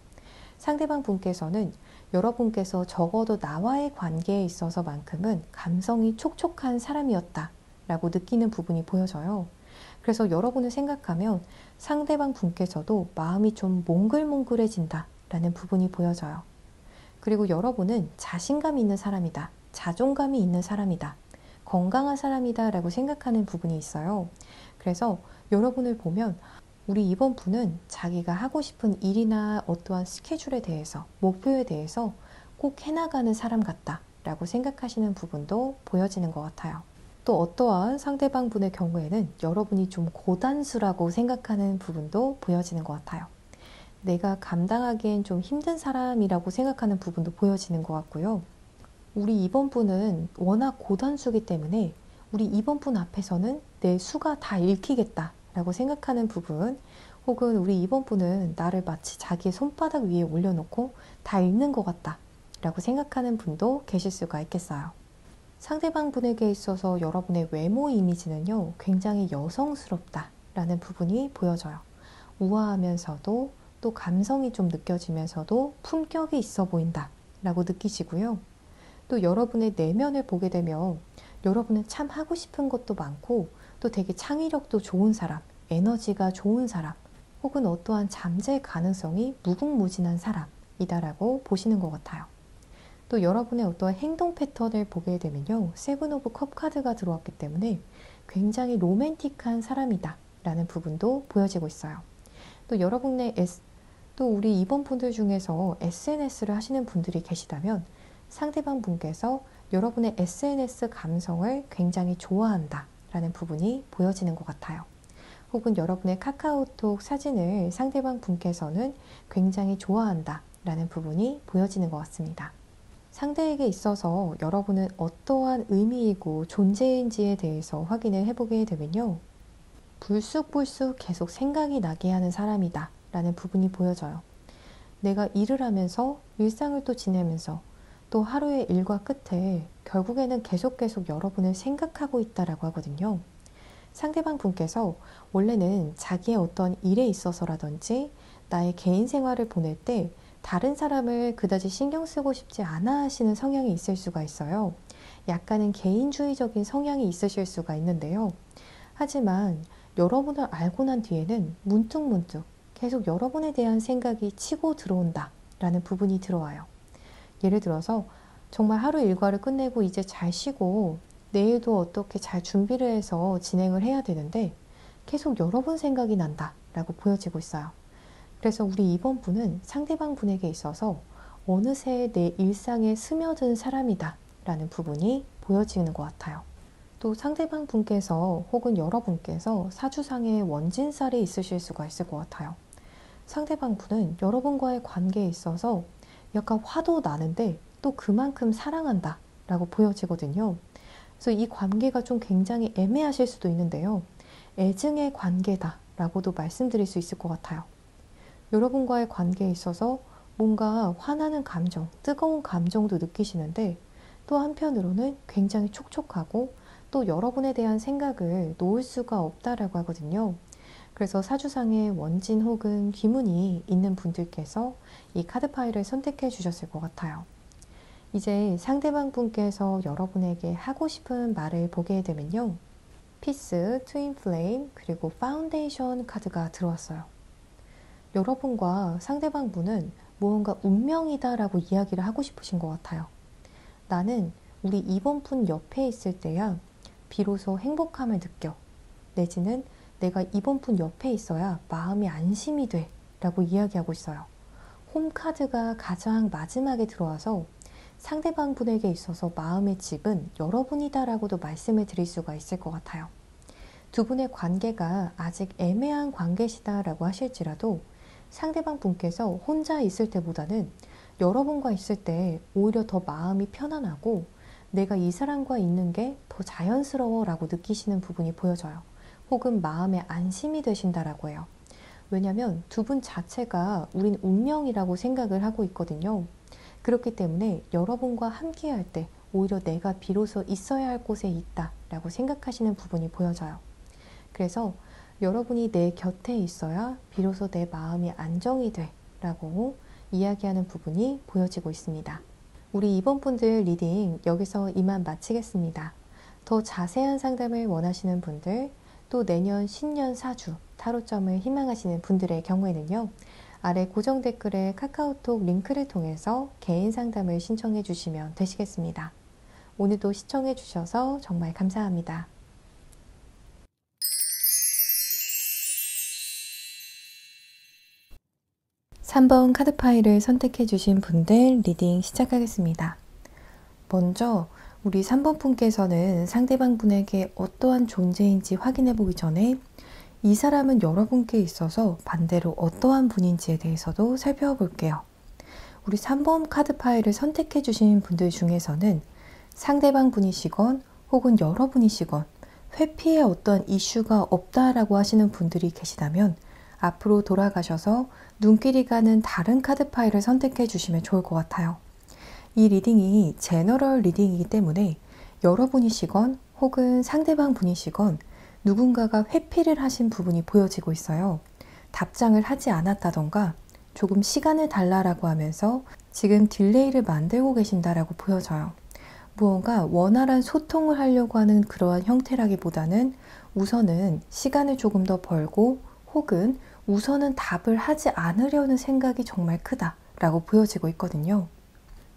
상대방 분께서는 여러분께서 적어도 나와의 관계에 있어서만큼은 감성이 촉촉한 사람이었다라고 느끼는 부분이 보여져요. 그래서 여러분을 생각하면 상대방 분께서도 마음이 좀 몽글몽글해진다라는 부분이 보여져요. 그리고 여러분은 자신감이 있는 사람이다, 자존감이 있는 사람이다, 건강한 사람이다 라고 생각하는 부분이 있어요. 그래서 여러분을 보면 우리 이번 분은 자기가 하고 싶은 일이나 어떠한 스케줄에 대해서, 목표에 대해서 꼭 해나가는 사람 같다 라고 생각하시는 부분도 보여지는 것 같아요. 또 어떠한 상대방 분의 경우에는 여러분이 좀 고단수라고 생각하는 부분도 보여지는 것 같아요. 내가 감당하기엔 좀 힘든 사람이라고 생각하는 부분도 보여지는 것 같고요. 우리 이번 분은 워낙 고단수기 때문에 우리 이번 분 앞에서는 내 수가 다 읽히겠다 라고 생각하는 부분, 혹은 우리 이번 분은 나를 마치 자기의 손바닥 위에 올려놓고 다 읽는 것 같다 라고 생각하는 분도 계실 수가 있겠어요. 상대방 분에게 있어서 여러분의 외모 이미지는요, 굉장히 여성스럽다 라는 부분이 보여져요. 우아하면서도 또 감성이 좀 느껴지면서도 품격이 있어 보인다 라고 느끼시고요. 또 여러분의 내면을 보게 되면 여러분은 참 하고 싶은 것도 많고 또 되게 창의력도 좋은 사람, 에너지가 좋은 사람, 혹은 어떠한 잠재 가능성이 무궁무진한 사람이다라고 보시는 것 같아요. 또 여러분의 어떠한 행동 패턴을 보게 되면요, 세븐 오브 컵 카드가 들어왔기 때문에 굉장히 로맨틱한 사람이다 라는 부분도 보여지고 있어요. 또 여러분의 또 우리 이번 분들 중에서 SNS를 하시는 분들이 계시다면 상대방 분께서 여러분의 SNS 감성을 굉장히 좋아한다 라는 부분이 보여지는 것 같아요. 혹은 여러분의 카카오톡 사진을 상대방 분께서는 굉장히 좋아한다 라는 부분이 보여지는 것 같습니다. 상대에게 있어서 여러분은 어떠한 의미이고 존재인지에 대해서 확인을 해보게 되면요, 불쑥불쑥 계속 생각이 나게 하는 사람이다 라는 부분이 보여져요. 내가 일을 하면서 일상을 또 지내면서 또 하루의 일과 끝에 결국에는 계속 여러분을 생각하고 있다라고 하거든요. 상대방 분께서 원래는 자기의 어떤 일에 있어서라든지 나의 개인 생활을 보낼 때 다른 사람을 그다지 신경 쓰고 싶지 않아 하시는 성향이 있을 수가 있어요. 약간은 개인주의적인 성향이 있으실 수가 있는데요. 하지만 여러분을 알고 난 뒤에는 문득문득 계속 여러분에 대한 생각이 치고 들어온다 라는 부분이 들어와요. 예를 들어서 정말 하루 일과를 끝내고 이제 잘 쉬고 내일도 어떻게 잘 준비를 해서 진행을 해야 되는데 계속 여러분 생각이 난다 라고 보여지고 있어요. 그래서 우리 이번 분은 상대방 분에게 있어서 어느새 내 일상에 스며든 사람이다 라는 부분이 보여지는 것 같아요. 또 상대방 분께서 혹은 여러분께서 사주상의 원진살이 있으실 수가 있을 것 같아요. 상대방 분은 여러분과의 관계에 있어서 약간 화도 나는데 또 그만큼 사랑한다 라고 보여지거든요. 그래서 이 관계가 좀 굉장히 애매하실 수도 있는데요. 애증의 관계다 라고도 말씀드릴 수 있을 것 같아요. 여러분과의 관계에 있어서 뭔가 화나는 감정, 뜨거운 감정도 느끼시는데 또 한편으로는 굉장히 촉촉하고 또 여러분에 대한 생각을 놓을 수가 없다라고 하거든요. 그래서 사주상에 원진 혹은 귀문이 있는 분들께서 이 카드 파일을 선택해 주셨을 것 같아요. 이제 상대방 분께서 여러분에게 하고 싶은 말을 보게 되면요. 피스, 트윈 플레임, 그리고 파운데이션 카드가 들어왔어요. 여러분과 상대방 분은 무언가 운명이다라고 이야기를 하고 싶으신 것 같아요. 나는 우리 이번 분 옆에 있을 때야 비로소 행복함을 느껴. 내지는 내가 이번 분 옆에 있어야 마음이 안심이 돼 라고 이야기하고 있어요. 홈 카드가 가장 마지막에 들어와서 상대방 분에게 있어서 마음의 집은 여러분이다 라고도 말씀을 드릴 수가 있을 것 같아요. 두 분의 관계가 아직 애매한 관계시다 라고 하실지라도 상대방 분께서 혼자 있을 때보다는 여러분과 있을 때 오히려 더 마음이 편안하고 내가 이 사람과 있는 게 더 자연스러워 라고 느끼시는 부분이 보여져요. 혹은 마음의 안심이 되신다라고 해요. 왜냐하면 두 분 자체가 우린 운명이라고 생각을 하고 있거든요. 그렇기 때문에 여러분과 함께 할 때 오히려 내가 비로소 있어야 할 곳에 있다 라고 생각하시는 부분이 보여져요. 그래서 여러분이 내 곁에 있어야 비로소 내 마음이 안정이 돼 라고 이야기하는 부분이 보여지고 있습니다. 우리 이번 분들 리딩 여기서 이만 마치겠습니다. 더 자세한 상담을 원하시는 분들, 또 내년 신년 사주 타로점을 희망하시는 분들의 경우에는요. 아래 고정 댓글에 카카오톡 링크를 통해서 개인 상담을 신청해 주시면 되시겠습니다. 오늘도 시청해 주셔서 정말 감사합니다. 3번 카드 파일을 선택해 주신 분들 리딩 시작하겠습니다. 먼저 우리 3번 분께서는 상대방 분에게 어떠한 존재인지 확인해 보기 전에 이 사람은 여러분께 있어서 반대로 어떠한 분인지에 대해서도 살펴볼게요. 우리 3번 카드 파일을 선택해 주신 분들 중에서는 상대방 분이시건 혹은 여러분이시건 회피에 어떠한 이슈가 없다라고 하시는 분들이 계시다면 앞으로 돌아가셔서 눈길이 가는 다른 카드 파일을 선택해 주시면 좋을 것 같아요. 이 리딩이 제너럴 리딩이기 때문에 여러분이시건 혹은 상대방 분이시건 누군가가 회피를 하신 부분이 보여지고 있어요. 답장을 하지 않았다던가 조금 시간을 달라라고 하면서 지금 딜레이를 만들고 계신다라고 보여져요. 무언가 원활한 소통을 하려고 하는 그러한 형태라기보다는 우선은 시간을 조금 더 벌고 혹은 우선은 답을 하지 않으려는 생각이 정말 크다라고 보여지고 있거든요.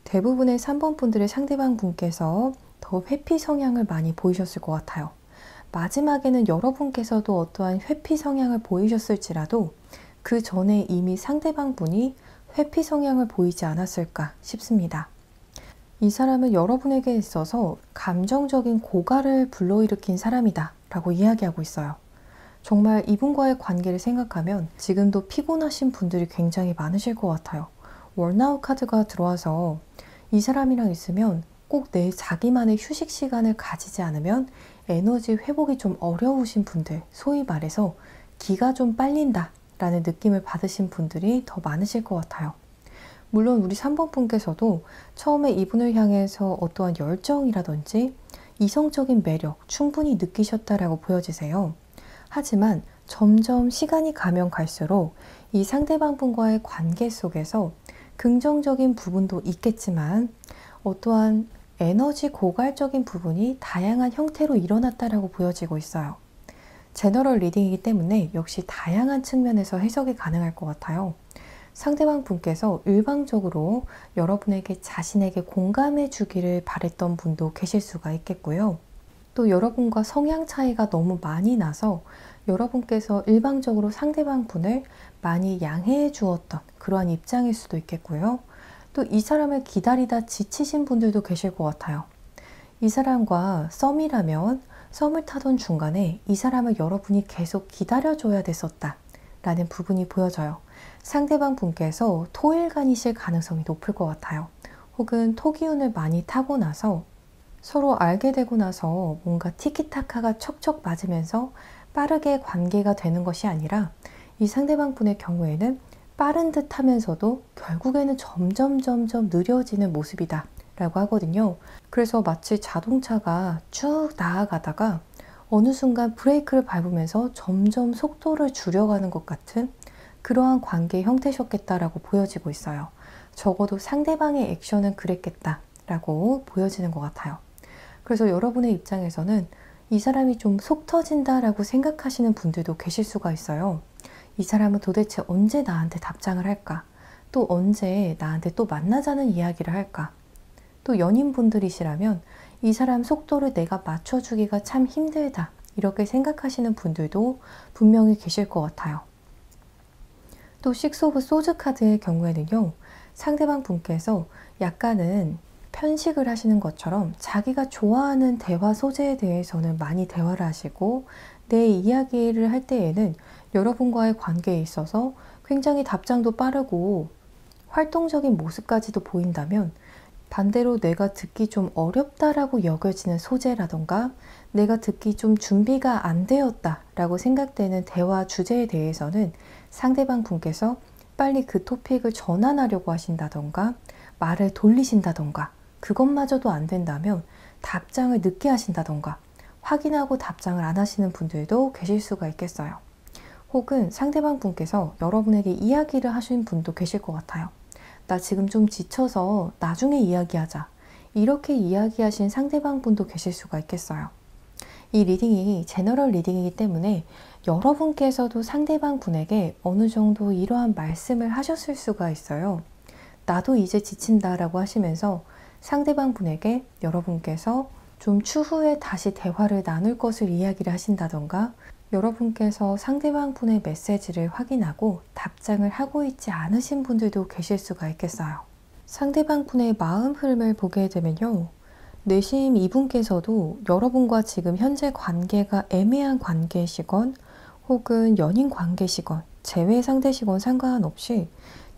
대부분의 3번 분들의 상대방 분께서 더 회피 성향을 많이 보이셨을 것 같아요. 마지막에는 여러분께서도 어떠한 회피 성향을 보이셨을지라도 그 전에 이미 상대방 분이 회피 성향을 보이지 않았을까 싶습니다. 이 사람은 여러분에게 있어서 감정적인 고갈을 불러일으킨 사람이다 라고 이야기하고 있어요. 정말 이분과의 관계를 생각하면 지금도 피곤하신 분들이 굉장히 많으실 것 같아요. 월나우 카드가 들어와서 이 사람이랑 있으면 꼭 내 자기만의 휴식 시간을 가지지 않으면 에너지 회복이 좀 어려우신 분들, 소위 말해서 기가 좀 빨린다 라는 느낌을 받으신 분들이 더 많으실 것 같아요. 물론 우리 3번 분께서도 처음에 이분을 향해서 어떠한 열정이라든지 이성적인 매력 충분히 느끼셨다라고 보여지세요. 하지만 점점 시간이 가면 갈수록 이 상대방 분과의 관계 속에서 긍정적인 부분도 있겠지만 어떠한 에너지 고갈적인 부분이 다양한 형태로 일어났다라고 보여지고 있어요. 제너럴 리딩이기 때문에 역시 다양한 측면에서 해석이 가능할 것 같아요. 상대방 분께서 일방적으로 여러분에게 자신에게 공감해 주기를 바랬던 분도 계실 수가 있겠고요. 또 여러분과 성향 차이가 너무 많이 나서 여러분께서 일방적으로 상대방 분을 많이 양해해 주었던 그러한 입장일 수도 있겠고요. 또 이 사람을 기다리다 지치신 분들도 계실 것 같아요. 이 사람과 썸이라면 썸을 타던 중간에 이 사람을 여러분이 계속 기다려줘야 됐었다. 라는 부분이 보여져요. 상대방 분께서 토일간이실 가능성이 높을 것 같아요. 혹은 토기운을 많이 타고 나서 서로 알게 되고 나서 뭔가 티키타카가 척척 맞으면서 빠르게 관계가 되는 것이 아니라 이 상대방 분의 경우에는 빠른 듯 하면서도 결국에는 점점 느려지는 모습이다 라고 하거든요. 그래서 마치 자동차가 쭉 나아가다가 어느 순간 브레이크를 밟으면서 점점 속도를 줄여가는 것 같은 그러한 관계의 형태셨겠다라고 보여지고 있어요. 적어도 상대방의 액션은 그랬겠다라고 보여지는 것 같아요. 그래서 여러분의 입장에서는 이 사람이 좀 속 터진다라고 생각하시는 분들도 계실 수가 있어요. 이 사람은 도대체 언제 나한테 답장을 할까? 또 언제 나한테 또 만나자는 이야기를 할까? 또 연인분들이시라면 이 사람 속도를 내가 맞춰주기가 참 힘들다. 이렇게 생각하시는 분들도 분명히 계실 것 같아요. 또 식스 오브 소즈 카드의 경우에는요. 상대방 분께서 약간은 편식을 하시는 것처럼 자기가 좋아하는 대화 소재에 대해서는 많이 대화를 하시고 내 이야기를 할 때에는 여러분과의 관계에 있어서 굉장히 답장도 빠르고 활동적인 모습까지도 보인다면 반대로 내가 듣기 좀 어렵다라고 여겨지는 소재라던가 내가 듣기 좀 준비가 안 되었다라고 생각되는 대화 주제에 대해서는 상대방 분께서 빨리 그 토픽을 전환하려고 하신다던가 말을 돌리신다던가 그것마저도 안 된다면 답장을 늦게 하신다던가 확인하고 답장을 안 하시는 분들도 계실 수가 있겠어요. 혹은 상대방 분께서 여러분에게 이야기를 하신 분도 계실 것 같아요. 나 지금 좀 지쳐서 나중에 이야기하자. 이렇게 이야기하신 상대방 분도 계실 수가 있겠어요. 이 리딩이 제너럴 리딩이기 때문에 여러분께서도 상대방 분에게 어느 정도 이러한 말씀을 하셨을 수가 있어요. 나도 이제 지친다 라고 하시면서 상대방 분에게 여러분께서 좀 추후에 다시 대화를 나눌 것을 이야기를 하신다던가 여러분께서 상대방 분의 메시지를 확인하고 답장을 하고 있지 않으신 분들도 계실 수가 있겠어요. 상대방 분의 마음 흐름을 보게 되면요. 내심 이분께서도 여러분과 지금 현재 관계가 애매한 관계시건 혹은 연인 관계시건 재회 상대시건 상관없이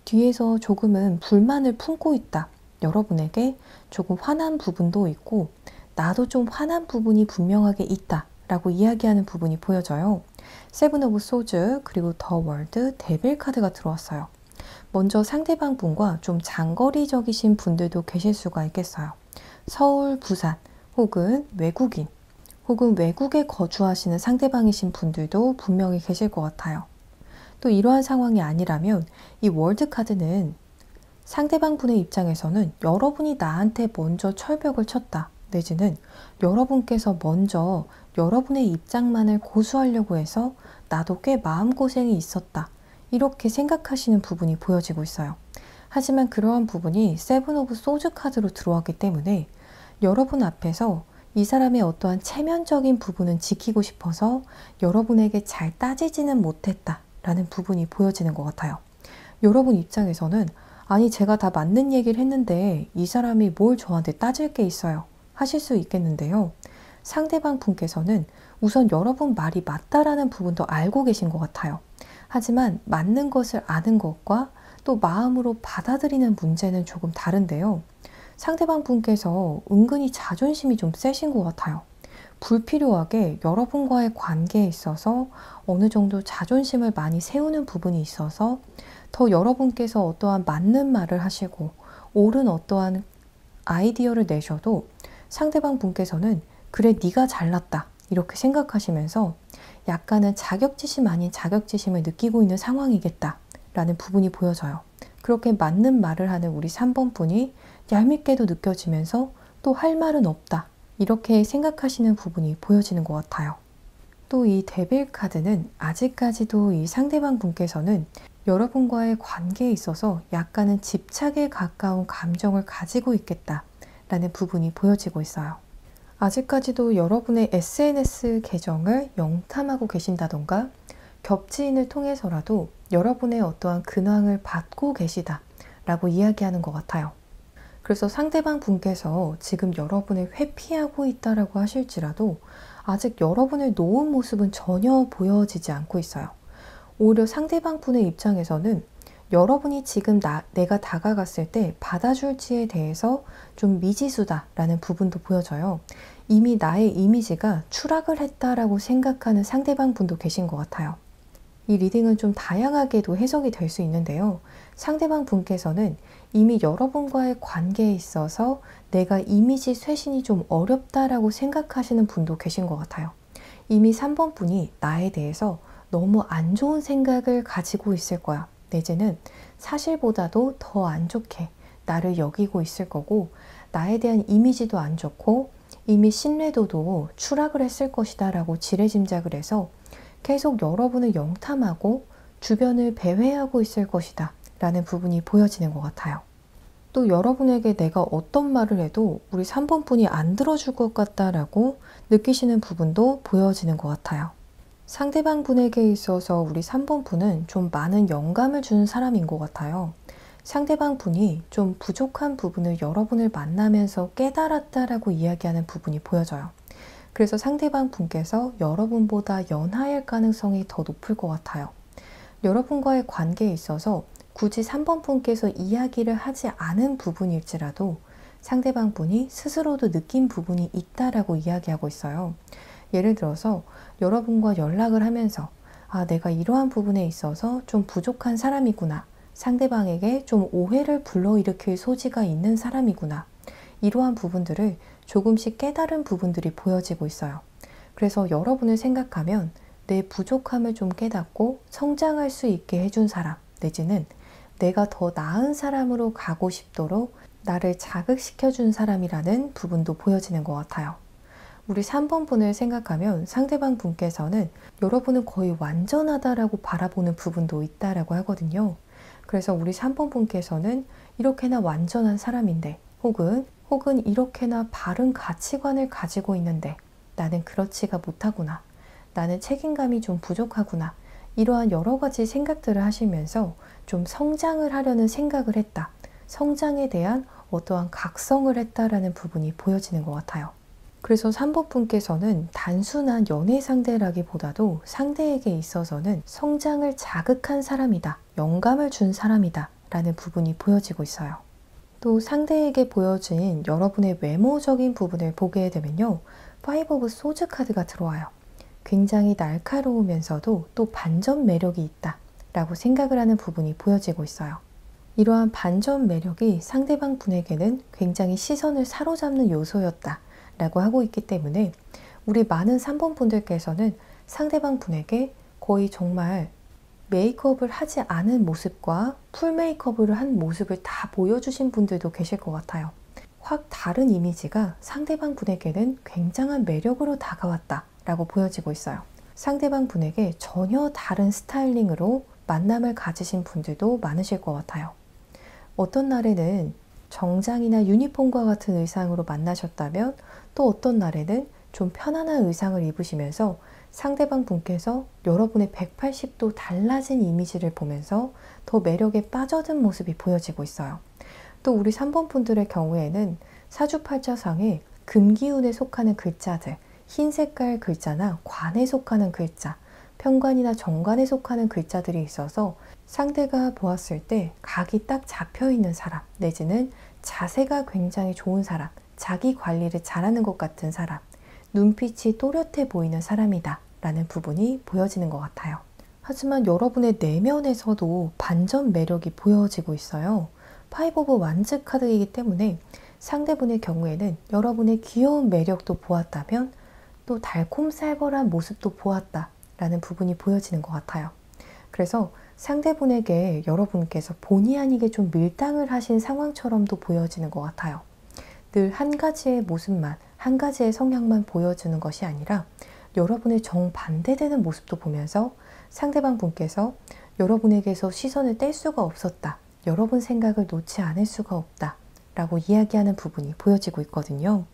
뒤에서 조금은 불만을 품고 있다. 여러분에게 조금 화난 부분도 있고 나도 좀 화난 부분이 분명하게 있다 라고 이야기하는 부분이 보여져요. 세븐 오브 소즈 그리고 더 월드 데빌 카드가 들어왔어요. 먼저 상대방 분과 좀 장거리적이신 분들도 계실 수가 있겠어요. 서울, 부산 혹은 외국인 혹은 외국에 거주하시는 상대방이신 분들도 분명히 계실 것 같아요. 또 이러한 상황이 아니라면 이 월드 카드는 상대방 분의 입장에서는 여러분이 나한테 먼저 철벽을 쳤다. 내지는 여러분께서 먼저 여러분의 입장만을 고수하려고 해서 나도 꽤 마음고생이 있었다. 이렇게 생각하시는 부분이 보여지고 있어요. 하지만 그러한 부분이 세븐 오브 소즈 카드로 들어왔기 때문에 여러분 앞에서 이 사람의 어떠한 체면적인 부분은 지키고 싶어서 여러분에게 잘 따지지는 못했다 라는 부분이 보여지는 것 같아요. 여러분 입장에서는 아니 제가 다 맞는 얘기를 했는데 이 사람이 뭘 저한테 따질 게 있어요 하실 수 있겠는데요. 상대방 분께서는 우선 여러분 말이 맞다라는 부분도 알고 계신 것 같아요. 하지만 맞는 것을 아는 것과 또 마음으로 받아들이는 문제는 조금 다른데요. 상대방 분께서 은근히 자존심이 좀 세신 것 같아요. 불필요하게 여러분과의 관계에 있어서 어느 정도 자존심을 많이 세우는 부분이 있어서 더 여러분께서 어떠한 맞는 말을 하시고 옳은 어떠한 아이디어를 내셔도 상대방 분께서는 그래 네가 잘났다 이렇게 생각하시면서 약간은 자격지심 아닌 자격지심을 느끼고 있는 상황이겠다 라는 부분이 보여져요. 그렇게 맞는 말을 하는 우리 3번 분이 얄밉게도 느껴지면서 또 할 말은 없다 이렇게 생각하시는 부분이 보여지는 것 같아요. 또 이 데빌 카드는 아직까지도 이 상대방 분께서는 여러분과의 관계에 있어서 약간은 집착에 가까운 감정을 가지고 있겠다 라는 부분이 보여지고 있어요. 아직까지도 여러분의 SNS 계정을 영탐하고 계신다던가 겹지인을 통해서라도 여러분의 어떠한 근황을 받고 계시다 라고 이야기하는 것 같아요. 그래서 상대방 분께서 지금 여러분을 회피하고 있다라고 하실지라도 아직 여러분을 놓은 모습은 전혀 보여지지 않고 있어요. 오히려 상대방 분의 입장에서는 여러분이 지금 내가 다가갔을 때 받아줄지에 대해서 좀 미지수다라는 부분도 보여져요. 이미 나의 이미지가 추락을 했다라고 생각하는 상대방 분도 계신 것 같아요. 이 리딩은 좀 다양하게도 해석이 될 수 있는데요. 상대방 분께서는 이미 여러분과의 관계에 있어서 내가 이미지 쇄신이 좀 어렵다라고 생각하시는 분도 계신 것 같아요. 이미 3번 분이 나에 대해서 너무 안 좋은 생각을 가지고 있을 거야. 내지는 사실보다도 더 안 좋게 나를 여기고 있을 거고, 나에 대한 이미지도 안 좋고 이미 신뢰도도 추락을 했을 것이다 라고 지레짐작을 해서 계속 여러분을 영탐하고 주변을 배회하고 있을 것이다 라는 부분이 보여지는 것 같아요. 또 여러분에게 내가 어떤 말을 해도 우리 3번 분이 안 들어줄 것 같다라고 느끼시는 부분도 보여지는 것 같아요. 상대방 분에게 있어서 우리 3번 분은 좀 많은 영감을 주는 사람인 것 같아요. 상대방 분이 좀 부족한 부분을 여러분을 만나면서 깨달았다라고 이야기하는 부분이 보여져요. 그래서 상대방 분께서 여러분보다 연하일 가능성이 더 높을 것 같아요. 여러분과의 관계에 있어서 굳이 3번 분께서 이야기를 하지 않은 부분일지라도 상대방 분이 스스로도 느낀 부분이 있다라고 이야기하고 있어요. 예를 들어서 여러분과 연락을 하면서 내가 이러한 부분에 있어서 좀 부족한 사람이구나. 상대방에게 좀 오해를 불러일으킬 소지가 있는 사람이구나. 이러한 부분들을 조금씩 깨달은 부분들이 보여지고 있어요. 그래서 여러분을 생각하면 내 부족함을 좀 깨닫고 성장할 수 있게 해준 사람, 내지는 내가 더 나은 사람으로 가고 싶도록 나를 자극시켜준 사람이라는 부분도 보여지는 것 같아요. 우리 3번 분을 생각하면 상대방 분께서는 여러분은 거의 완전하다라고 바라보는 부분도 있다라고 하거든요. 그래서 우리 3번 분께서는 이렇게나 완전한 사람인데 혹은 이렇게나 바른 가치관을 가지고 있는데 나는 그렇지가 못하구나. 나는 책임감이 좀 부족하구나. 이러한 여러 가지 생각들을 하시면서 좀 성장을 하려는 생각을 했다. 성장에 대한 어떠한 각성을 했다라는 부분이 보여지는 것 같아요. 그래서 3번 분께서는 단순한 연애 상대라기보다도 상대에게 있어서는 성장을 자극한 사람이다. 영감을 준 사람이다. 라는 부분이 보여지고 있어요. 또 상대에게 보여진 여러분의 외모적인 부분을 보게 되면요. 5 오브 소즈 카드가 들어와요. 굉장히 날카로우면서도 또 반전 매력이 있다 라고 생각을 하는 부분이 보여지고 있어요. 이러한 반전 매력이 상대방 분에게는 굉장히 시선을 사로잡는 요소였다 라고 하고 있기 때문에 우리 많은 3번 분들께서는 상대방 분에게 거의 정말 메이크업을 하지 않은 모습과 풀 메이크업을 한 모습을 다 보여주신 분들도 계실 것 같아요. 확 다른 이미지가 상대방 분에게는 굉장한 매력으로 다가왔다 라고 보여지고 있어요. 상대방 분에게 전혀 다른 스타일링으로 만남을 가지신 분들도 많으실 것 같아요. 어떤 날에는 정장이나 유니폼과 같은 의상으로 만나셨다면 또 어떤 날에는 좀 편안한 의상을 입으시면서 상대방 분께서 여러분의 180도 달라진 이미지를 보면서 더 매력에 빠져든 모습이 보여지고 있어요. 또 우리 3번 분들의 경우에는 사주팔자상에 금기운에 속하는 글자들, 흰 색깔 글자나 관에 속하는 글자, 편관이나 정관에 속하는 글자들이 있어서 상대가 보았을 때 각이 딱 잡혀있는 사람, 내지는 자세가 굉장히 좋은 사람, 자기 관리를 잘하는 것 같은 사람, 눈빛이 또렷해 보이는 사람이다 라는 부분이 보여지는 것 같아요. 하지만 여러분의 내면에서도 반전 매력이 보여지고 있어요. 5 오브 완즈 카드이기 때문에 상대분의 경우에는 여러분의 귀여운 매력도 보았다면 또 달콤살벌한 모습도 보았다 라는 부분이 보여지는 것 같아요. 그래서 상대분에게 여러분께서 본의 아니게 좀 밀당을 하신 상황처럼도 보여지는 것 같아요. 늘 한 가지의 모습만, 한 가지의 성향만 보여주는 것이 아니라 여러분의 정반대되는 모습도 보면서 상대방 분께서 여러분에게서 시선을 뗄 수가 없었다. 여러분 생각을 놓지 않을 수가 없다. 라고 이야기하는 부분이 보여지고 있거든요.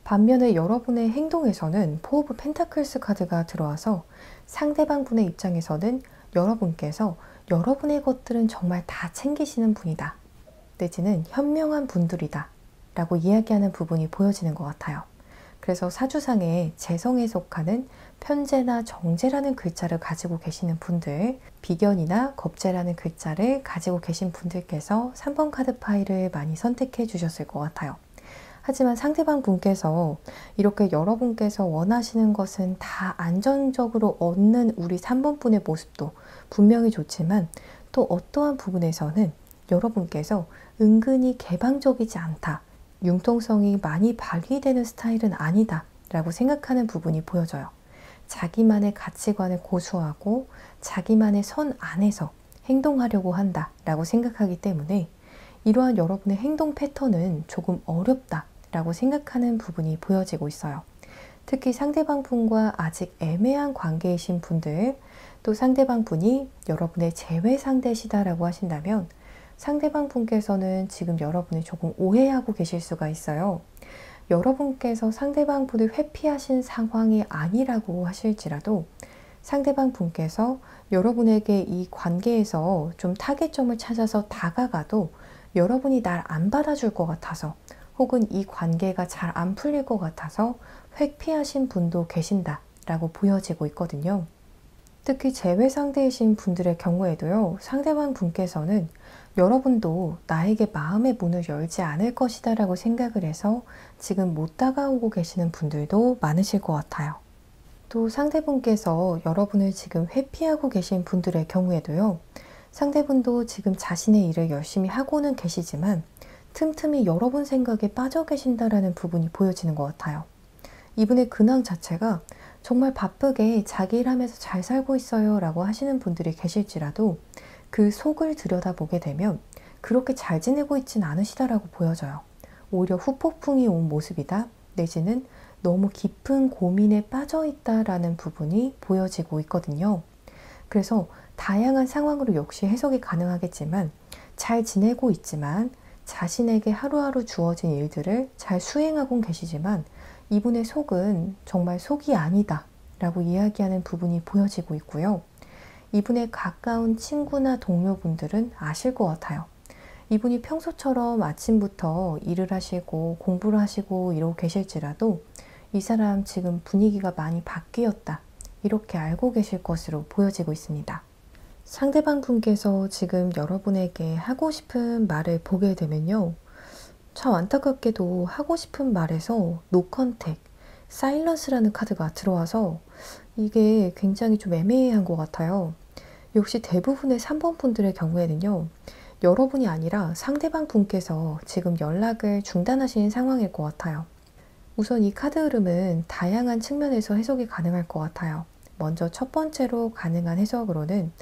반면에 여러분의 행동에서는 4 오브 펜타클스 카드가 들어와서 상대방 분의 입장에서는 여러분께서 여러분의 것들은 정말 다 챙기시는 분이다. 내지는 현명한 분들이다. 라고 이야기하는 부분이 보여지는 것 같아요. 그래서 사주상에 재성에 속하는 편재나 정재라는 글자를 가지고 계시는 분들, 비견이나 겁재라는 글자를 가지고 계신 분들께서 3번 카드 파일을 많이 선택해 주셨을 것 같아요. 하지만 상대방 분께서 이렇게 여러분께서 원하시는 것은 다 안정적으로 얻는 우리 3번 분의 모습도 분명히 좋지만 또 어떠한 부분에서는 여러분께서 은근히 개방적이지 않다, 융통성이 많이 발휘되는 스타일은 아니다 라고 생각하는 부분이 보여져요. 자기만의 가치관을 고수하고 자기만의 선 안에서 행동하려고 한다 라고 생각하기 때문에 이러한 여러분의 행동 패턴은 조금 어렵다 라고 생각하는 부분이 보여지고 있어요. 특히 상대방 분과 아직 애매한 관계이신 분들, 또 상대방 분이 여러분의 재회 상대시다라고 하신다면 상대방 분께서는 지금 여러분을 조금 오해하고 계실 수가 있어요. 여러분께서 상대방 분을 회피하신 상황이 아니라고 하실지라도 상대방 분께서 여러분에게 이 관계에서 좀 타겟점을 찾아서 다가가도 여러분이 날 안 받아줄 것 같아서 혹은 이 관계가 잘 안 풀릴 것 같아서 회피하신 분도 계신다라고 보여지고 있거든요. 특히 재회 상대이신 분들의 경우에도요, 상대방 분께서는 여러분도 나에게 마음의 문을 열지 않을 것이다 라고 생각을 해서 지금 못 다가오고 계시는 분들도 많으실 것 같아요. 또 상대분께서 여러분을 지금 회피하고 계신 분들의 경우에도요, 상대분도 지금 자신의 일을 열심히 하고는 계시지만 틈틈이 여러분 생각에 빠져 계신다라는 부분이 보여지는 것 같아요. 이분의 근황 자체가 정말 바쁘게 자기 일하면서 잘 살고 있어요 라고 하시는 분들이 계실지라도 그 속을 들여다보게 되면 그렇게 잘 지내고 있진 않으시다라고 보여져요. 오히려 후폭풍이 온 모습이다, 내지는 너무 깊은 고민에 빠져 있다라는 부분이 보여지고 있거든요. 그래서 다양한 상황으로 역시 해석이 가능하겠지만 잘 지내고 있지만 자신에게 하루하루 주어진 일들을 잘 수행하고 계시지만 이분의 속은 정말 속이 아니다 라고 이야기하는 부분이 보여지고 있고요. 이분의 가까운 친구나 동료분들은 아실 것 같아요. 이분이 평소처럼 아침부터 일을 하시고 공부를 하시고 이러고 계실지라도 이 사람 지금 분위기가 많이 바뀌었다, 이렇게 알고 계실 것으로 보여지고 있습니다. 상대방 분께서 지금 여러분에게 하고 싶은 말을 보게 되면요, 참 안타깝게도 하고 싶은 말에서 노 컨택, 사일런스라는 카드가 들어와서 이게 굉장히 좀 애매한 것 같아요. 역시 대부분의 3번 분들의 경우에는요, 여러분이 아니라 상대방 분께서 지금 연락을 중단하신 상황일 것 같아요. 우선 이 카드 흐름은 다양한 측면에서 해석이 가능할 것 같아요. 먼저 첫 번째로 가능한 해석으로는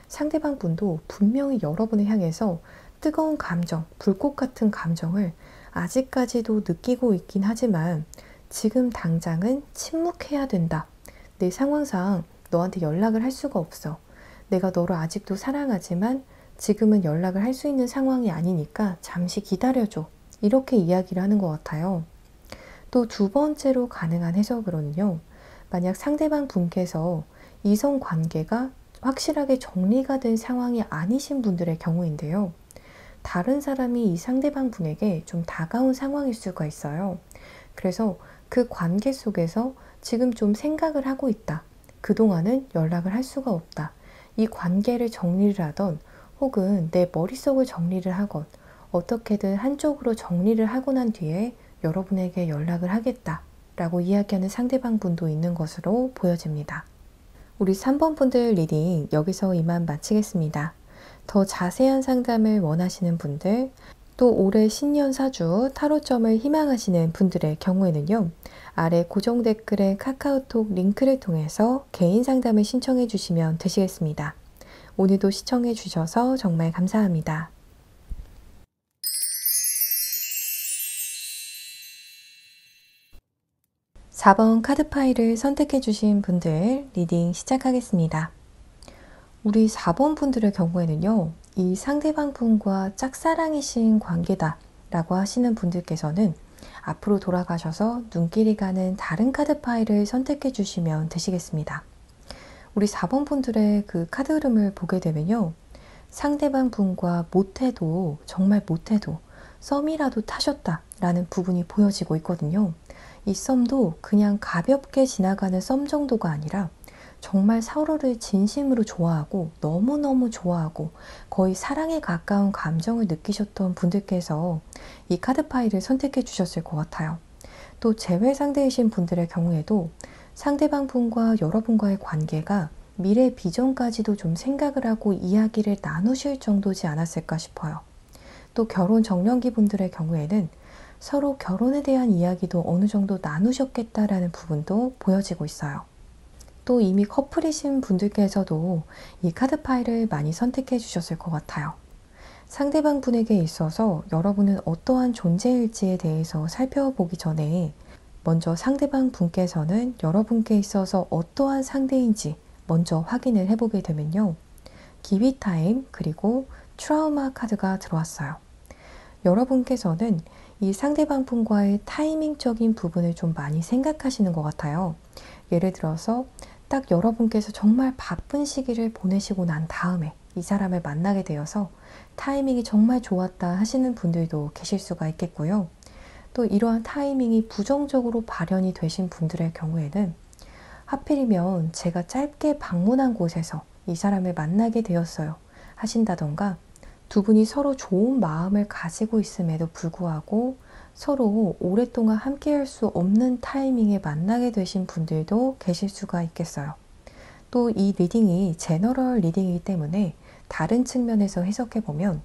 상대방 분도 분명히 여러분을 향해서 뜨거운 감정, 불꽃 같은 감정을 아직까지도 느끼고 있긴 하지만 지금 당장은 침묵해야 된다. 내 상황상 너한테 연락을 할 수가 없어. 내가 너를 아직도 사랑하지만 지금은 연락을 할 수 있는 상황이 아니니까 잠시 기다려줘. 이렇게 이야기를 하는 것 같아요. 또 두 번째로 가능한 해석으로는요, 만약 상대방 분께서 이성 관계가 확실하게 정리가 된 상황이 아니신 분들의 경우인데요, 다른 사람이 이 상대방 분에게 좀 다가온 상황일 수가 있어요. 그래서 그 관계 속에서 지금 좀 생각을 하고 있다. 그동안은 연락을 할 수가 없다. 이 관계를 정리를 하던 혹은 내 머릿속을 정리를 하건 어떻게든 한쪽으로 정리를 하고 난 뒤에 여러분에게 연락을 하겠다 라고 이야기하는 상대방 분도 있는 것으로 보여집니다. 우리 3번 분들 리딩 여기서 이만 마치겠습니다. 더 자세한 상담을 원하시는 분들, 또 올해 신년사주 타로점을 희망하시는 분들의 경우에는요, 아래 고정 댓글에 카카오톡 링크를 통해서 개인 상담을 신청해 주시면 되시겠습니다. 오늘도 시청해 주셔서 정말 감사합니다. 4번 카드 파일을 선택해 주신 분들 리딩 시작하겠습니다. 우리 4번 분들의 경우에는요, 이 상대방 분과 짝사랑이신 관계다 라고 하시는 분들께서는 앞으로 돌아가셔서 눈길이 가는 다른 카드 파일을 선택해 주시면 되시겠습니다. 우리 4번 분들의 그 카드 흐름을 보게 되면요, 상대방 분과 못해도 정말 못해도 썸이라도 타셨다 라는 부분이 보여지고 있거든요. 이 썸도 그냥 가볍게 지나가는 썸 정도가 아니라 정말 서로를 진심으로 좋아하고 너무너무 좋아하고 거의 사랑에 가까운 감정을 느끼셨던 분들께서 이 카드 파일을 선택해 주셨을 것 같아요. 또 재회 상대이신 분들의 경우에도 상대방 분과 여러분과의 관계가 미래 비전까지도 좀 생각을 하고 이야기를 나누실 정도지 않았을까 싶어요. 또 결혼 정년기 분들의 경우에는 서로 결혼에 대한 이야기도 어느 정도 나누셨겠다라는 부분도 보여지고 있어요. 또 이미 커플이신 분들께서도 이 카드 파일을 많이 선택해 주셨을 것 같아요. 상대방 분에게 있어서 여러분은 어떠한 존재일지에 대해서 살펴보기 전에 먼저 상대방 분께서는 여러분께 있어서 어떠한 상대인지 먼저 확인을 해보게 되면요. 기위 타임 그리고 트라우마 카드가 들어왔어요. 여러분께서는 이 상대방 분과의 타이밍적인 부분을 좀 많이 생각하시는 것 같아요. 예를 들어서 딱 여러분께서 정말 바쁜 시기를 보내시고 난 다음에 이 사람을 만나게 되어서 타이밍이 정말 좋았다 하시는 분들도 계실 수가 있겠고요. 또 이러한 타이밍이 부정적으로 발현이 되신 분들의 경우에는 하필이면 제가 짧게 방문한 곳에서 이 사람을 만나게 되었어요 하신다던가, 두 분이 서로 좋은 마음을 가지고 있음에도 불구하고 서로 오랫동안 함께할 수 없는 타이밍에 만나게 되신 분들도 계실 수가 있겠어요. 또 이 리딩이 제너럴 리딩이기 때문에 다른 측면에서 해석해보면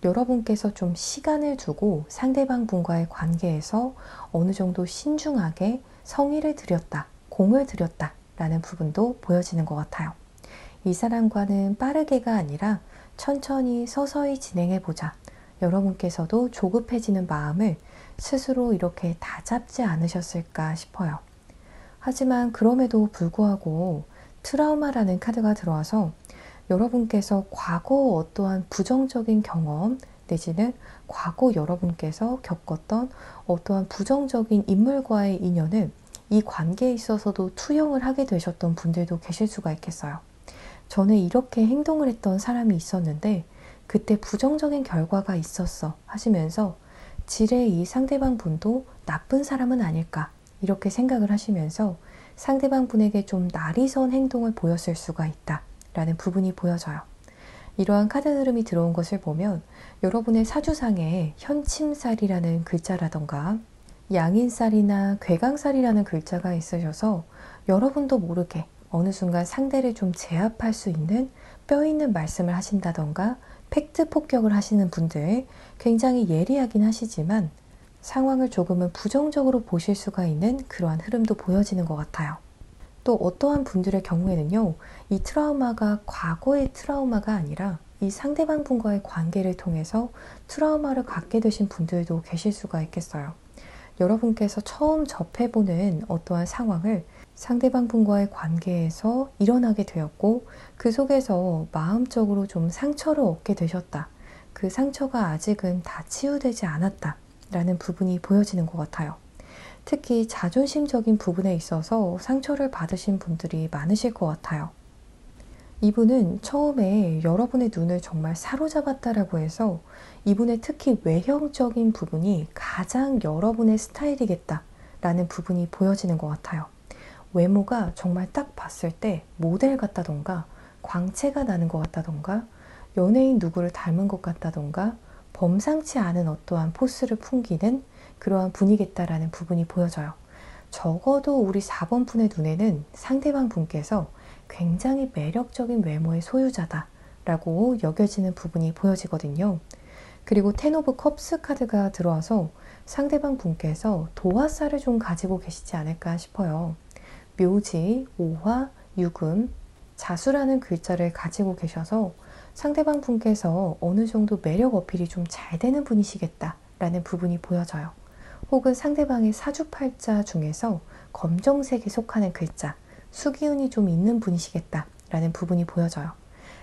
여러분께서 좀 시간을 두고 상대방 분과의 관계에서 어느 정도 신중하게 성의를 들였다, 공을 들였다 라는 부분도 보여지는 것 같아요. 이 사람과는 빠르게가 아니라 천천히 서서히 진행해보자. 여러분께서도 조급해지는 마음을 스스로 이렇게 다잡지 않으셨을까 싶어요. 하지만 그럼에도 불구하고 트라우마라는 카드가 들어와서 여러분께서 과거 어떠한 부정적인 경험 내지는 과거 여러분께서 겪었던 어떠한 부정적인 인물과의 인연을 이 관계에 있어서도 투영을 하게 되셨던 분들도 계실 수가 있겠어요. 저는 이렇게 행동을 했던 사람이 있었는데 그때 부정적인 결과가 있었어 하시면서 지레 이 상대방 분도 나쁜 사람은 아닐까 이렇게 생각을 하시면서 상대방 분에게 좀 날이선 행동을 보였을 수가 있다 라는 부분이 보여져요. 이러한 카드 흐름이 들어온 것을 보면 여러분의 사주상에 현침살이라는 글자라던가 양인살이나 괴강살이라는 글자가 있으셔서 여러분도 모르게 어느 순간 상대를 좀 제압할 수 있는 뼈 있는 말씀을 하신다던가 팩트 폭격을 하시는 분들, 굉장히 예리하긴 하시지만 상황을 조금은 부정적으로 보실 수가 있는 그러한 흐름도 보여지는 것 같아요. 또 어떠한 분들의 경우에는요, 이 트라우마가 과거의 트라우마가 아니라 이 상대방 분과의 관계를 통해서 트라우마를 갖게 되신 분들도 계실 수가 있겠어요. 여러분께서 처음 접해보는 어떠한 상황을 상대방 분과의 관계에서 일어나게 되었고 그 속에서 마음적으로 좀 상처를 얻게 되셨다. 그 상처가 아직은 다 치유되지 않았다 라는 부분이 보여지는 것 같아요. 특히 자존심적인 부분에 있어서 상처를 받으신 분들이 많으실 것 같아요. 이분은 처음에 여러분의 눈을 정말 사로잡았다라고 해서 이분의 특히 외형적인 부분이 가장 여러분의 스타일이겠다라는 부분이 보여지는 것 같아요. 외모가 정말 딱 봤을 때 모델 같다던가 광채가 나는 것 같다던가 연예인 누구를 닮은 것 같다던가 범상치 않은 어떠한 포스를 풍기는 그러한 분이겠다라는 부분이 보여져요. 적어도 우리 4번 분의 눈에는 상대방 분께서 굉장히 매력적인 외모의 소유자다라고 여겨지는 부분이 보여지거든요. 그리고 텐 오브 컵스 카드가 들어와서 상대방 분께서 도화살을 좀 가지고 계시지 않을까 싶어요. 묘지, 오화, 유금, 자수라는 글자를 가지고 계셔서 상대방 분께서 어느 정도 매력 어필이 좀 잘 되는 분이시겠다라는 부분이 보여져요. 혹은 상대방의 사주팔자 중에서 검정색에 속하는 글자, 수기운이 좀 있는 분이시겠다라는 부분이 보여져요.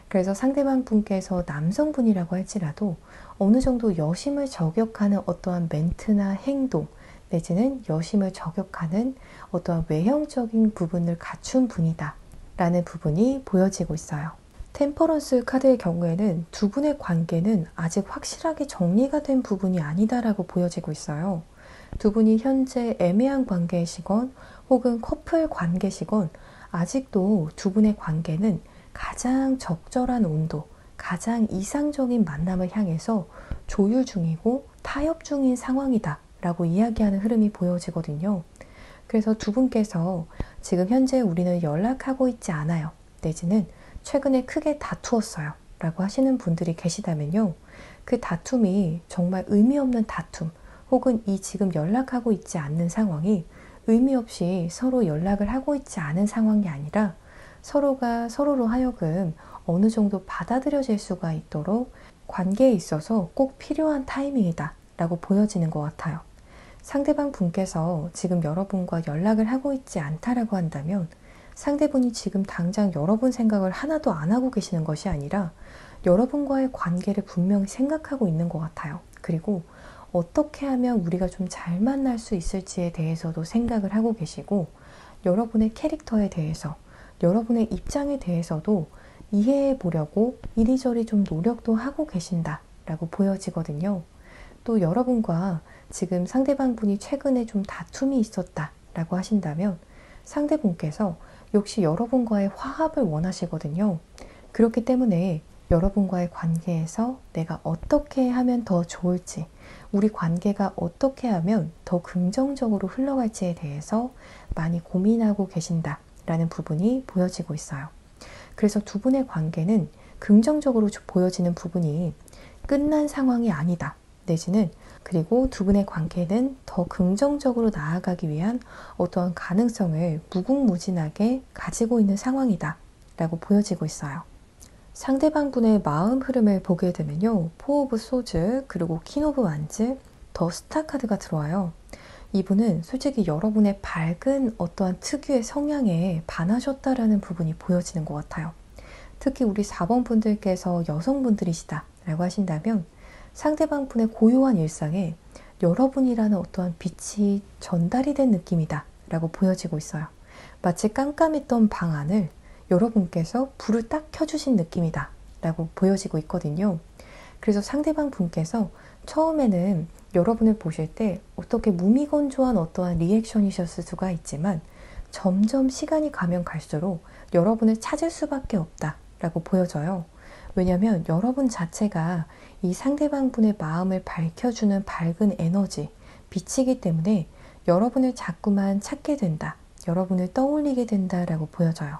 그래서 상대방 분께서 남성분이라고 할지라도 어느 정도 여심을 저격하는 어떠한 멘트나 행동 내지는 여심을 저격하는 어떠한 외형적인 부분을 갖춘 분이다 라는 부분이 보여지고 있어요. 템퍼런스 카드의 경우에는 두 분의 관계는 아직 확실하게 정리가 된 부분이 아니다라고 보여지고 있어요. 두 분이 현재 애매한 관계이시건 혹은 커플 관계시건 아직도 두 분의 관계는 가장 적절한 온도, 가장 이상적인 만남을 향해서 조율 중이고 타협 중인 상황이다 라고 이야기하는 흐름이 보여지거든요. 그래서 두 분께서 지금 현재 우리는 연락하고 있지 않아요. 내지는 최근에 크게 다투었어요. 라고 하시는 분들이 계시다면요. 그 다툼이 정말 의미 없는 다툼, 혹은 이 지금 연락하고 있지 않는 상황이 의미 없이 서로 연락을 하고 있지 않은 상황이 아니라 서로가 서로로 하여금 어느 정도 받아들여질 수가 있도록 관계에 있어서 꼭 필요한 타이밍이다 라고 보여지는 것 같아요. 상대방 분께서 지금 여러분과 연락을 하고 있지 않다라고 한다면 상대분이 지금 당장 여러분 생각을 하나도 안 하고 계시는 것이 아니라 여러분과의 관계를 분명히 생각하고 있는 것 같아요. 그리고 어떻게 하면 우리가 좀 잘 만날 수 있을지에 대해서도 생각을 하고 계시고 여러분의 캐릭터에 대해서, 여러분의 입장에 대해서도 이해해 보려고 이리저리 좀 노력도 하고 계신다라고 보여지거든요. 또 여러분과 지금 상대방 분이 최근에 좀 다툼이 있었다라고 하신다면 상대분께서 역시 여러분과의 화합을 원하시거든요. 그렇기 때문에 여러분과의 관계에서 내가 어떻게 하면 더 좋을지, 우리 관계가 어떻게 하면 더 긍정적으로 흘러갈지에 대해서 많이 고민하고 계신다라는 부분이 보여지고 있어요. 그래서 두 분의 관계는 긍정적으로 보여지는 부분이 끝난 상황이 아니다. 내지는 그리고 두 분의 관계는 더 긍정적으로 나아가기 위한 어떠한 가능성을 무궁무진하게 가지고 있는 상황이다 라고 보여지고 있어요. 상대방 분의 마음 흐름을 보게 되면요. 포 오브 소즈, 그리고 퀸 오브 완즈, 더 스타 카드가 들어와요. 이분은 솔직히 여러분의 밝은 어떠한 특유의 성향에 반하셨다라는 부분이 보여지는 것 같아요. 특히 우리 4번 분들께서 여성분들이시다 라고 하신다면 상대방 분의 고요한 일상에 여러분이라는 어떠한 빛이 전달이 된 느낌이다 라고 보여지고 있어요. 마치 깜깜했던 방 안을 여러분께서 불을 딱 켜주신 느낌이다 라고 보여지고 있거든요. 그래서 상대방 분께서 처음에는 여러분을 보실 때 어떻게 무미건조한 어떠한 리액션이셨을 수가 있지만 점점 시간이 가면 갈수록 여러분을 찾을 수밖에 없다 라고 보여져요. 왜냐하면 여러분 자체가 이 상대방 분의 마음을 밝혀주는 밝은 에너지, 빛이기 때문에 여러분을 자꾸만 찾게 된다, 여러분을 떠올리게 된다라고 보여져요.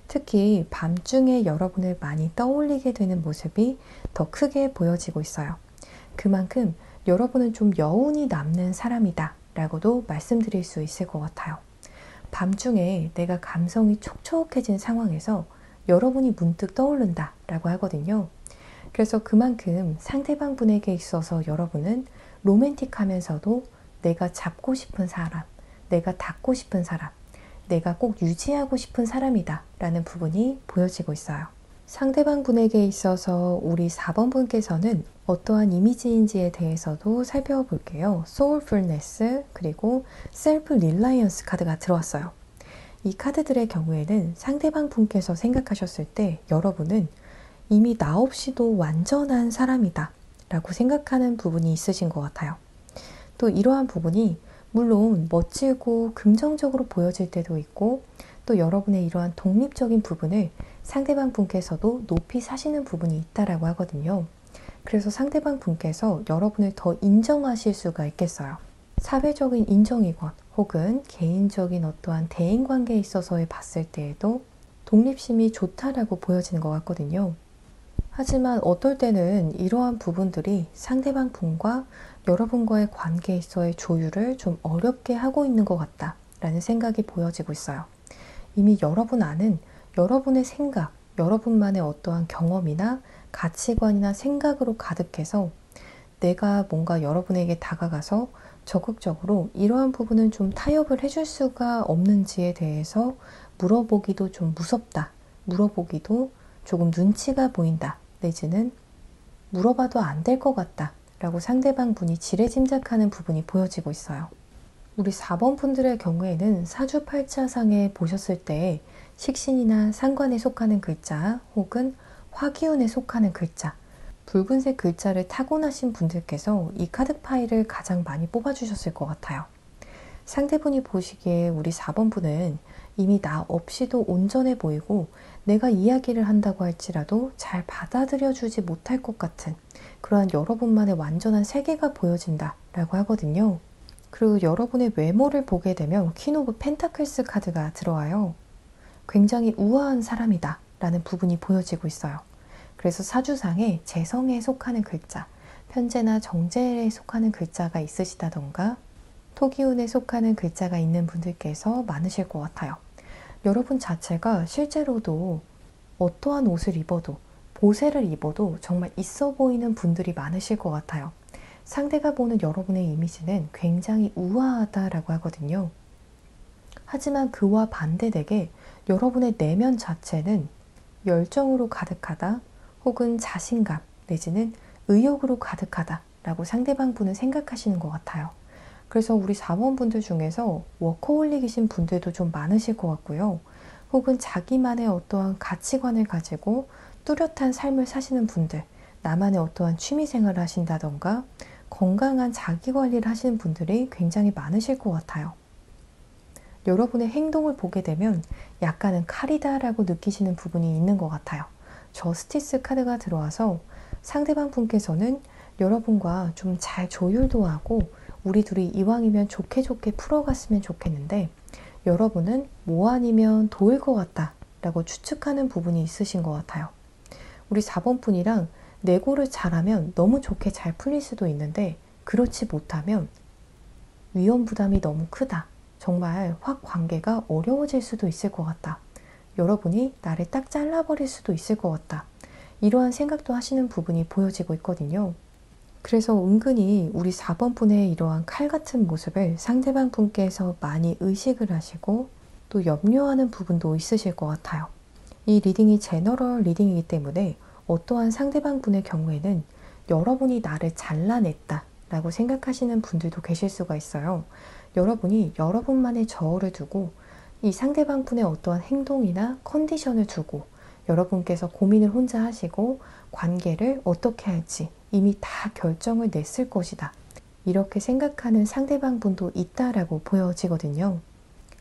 특히 밤중에 여러분을 많이 떠올리게 되는 모습이 더 크게 보여지고 있어요. 그만큼 여러분은 좀 여운이 남는 사람이다 라고도 말씀드릴 수 있을 것 같아요. 밤중에 내가 감성이 촉촉해진 상황에서 여러분이 문득 떠오른다 라고 하거든요. 그래서 그만큼 상대방 분에게 있어서 여러분은 로맨틱하면서도 내가 잡고 싶은 사람, 내가 닿고 싶은 사람, 내가 꼭 유지하고 싶은 사람이다 라는 부분이 보여지고 있어요. 상대방 분에게 있어서 우리 4번 분께서는 어떠한 이미지인지에 대해서도 살펴볼게요. 소울풀네스, 그리고 셀프 릴라이언스 카드가 들어왔어요. 이 카드들의 경우에는 상대방 분께서 생각하셨을 때 여러분은 이미 나 없이도 완전한 사람이다 라고 생각하는 부분이 있으신 것 같아요. 또 이러한 부분이 물론 멋지고 긍정적으로 보여질 때도 있고 또 여러분의 이러한 독립적인 부분을 상대방 분께서도 높이 사시는 부분이 있다라고 하거든요. 그래서 상대방 분께서 여러분을 더 인정하실 수가 있겠어요. 사회적인 인정이건 혹은 개인적인 어떠한 대인관계에 있어서의 봤을 때에도 독립심이 좋다라고 보여지는 것 같거든요. 하지만 어떨 때는 이러한 부분들이 상대방 분과 여러분과의 관계에 있어의 조율을 좀 어렵게 하고 있는 것 같다라는 생각이 보여지고 있어요. 이미 여러분 안은 여러분의 생각, 여러분만의 어떠한 경험이나 가치관이나 생각으로 가득해서 내가 뭔가 여러분에게 다가가서 적극적으로 이러한 부분은 좀 타협을 해줄 수가 없는지에 대해서 물어보기도 좀 무섭다, 물어보기도 조금 눈치가 보인다, 내지는 물어봐도 안 될 것 같다 라고 상대방 분이 지레짐작하는 부분이 보여지고 있어요. 우리 4번 분들의 경우에는 사주팔자상에 보셨을 때 식신이나 상관에 속하는 글자 혹은 화기운에 속하는 글자, 붉은색 글자를 타고나신 분들께서 이 카드 파일을 가장 많이 뽑아주셨을 것 같아요. 상대분이 보시기에 우리 4번 분은 이미 나 없이도 온전해 보이고 내가 이야기를 한다고 할지라도 잘 받아들여주지 못할 것 같은 그러한 여러분만의 완전한 세계가 보여진다 라고 하거든요. 그리고 여러분의 외모를 보게 되면 퀸 오브 펜타클스 카드가 들어와요. 굉장히 우아한 사람이다 라는 부분이 보여지고 있어요. 그래서 사주상에 재성에 속하는 글자, 편재나 정제에 속하는 글자가 있으시다던가 토기운에 속하는 글자가 있는 분들께서 많으실 것 같아요. 여러분 자체가 실제로도 어떠한 옷을 입어도 보세를 입어도 정말 있어 보이는 분들이 많으실 것 같아요. 상대가 보는 여러분의 이미지는 굉장히 우아하다라고 하거든요. 하지만 그와 반대되게 여러분의 내면 자체는 열정으로 가득하다 혹은 자신감 내지는 의욕으로 가득하다 라고 상대방 분은 생각하시는 것 같아요. 그래서 우리 4번 분들 중에서 워커홀릭이신 분들도 좀 많으실 것 같고요. 혹은 자기만의 어떠한 가치관을 가지고 뚜렷한 삶을 사시는 분들, 나만의 어떠한 취미생활을 하신다던가 건강한 자기관리를 하시는 분들이 굉장히 많으실 것 같아요. 여러분의 행동을 보게 되면 약간은 칼이다라고 느끼시는 부분이 있는 것 같아요. 저스티스 카드가 들어와서 상대방 분께서는 여러분과 좀 잘 조율도 하고 우리 둘이 이왕이면 좋게 풀어갔으면 좋겠는데 여러분은 뭐 아니면 도일 것 같다 라고 추측하는 부분이 있으신 것 같아요. 우리 4번 분이랑 내고를 잘하면 너무 좋게 잘 풀릴 수도 있는데 그렇지 못하면 위험 부담이 너무 크다. 정말 확 관계가 어려워질 수도 있을 것 같다. 여러분이 나를 딱 잘라버릴 수도 있을 것 같다. 이러한 생각도 하시는 부분이 보여지고 있거든요. 그래서 은근히 우리 4번 분의 이러한 칼 같은 모습을 상대방 분께서 많이 의식을 하시고 또 염려하는 부분도 있으실 것 같아요. 이 리딩이 제너럴 리딩이기 때문에 어떠한 상대방 분의 경우에는 여러분이 나를 잘라냈다 라고 생각하시는 분들도 계실 수가 있어요. 여러분이 여러분만의 저어를 두고 이 상대방 분의 어떠한 행동이나 컨디션을 두고 여러분께서 고민을 혼자 하시고 관계를 어떻게 할지 이미 다 결정을 냈을 것이다. 이렇게 생각하는 상대방 분도 있다라고 보여지거든요.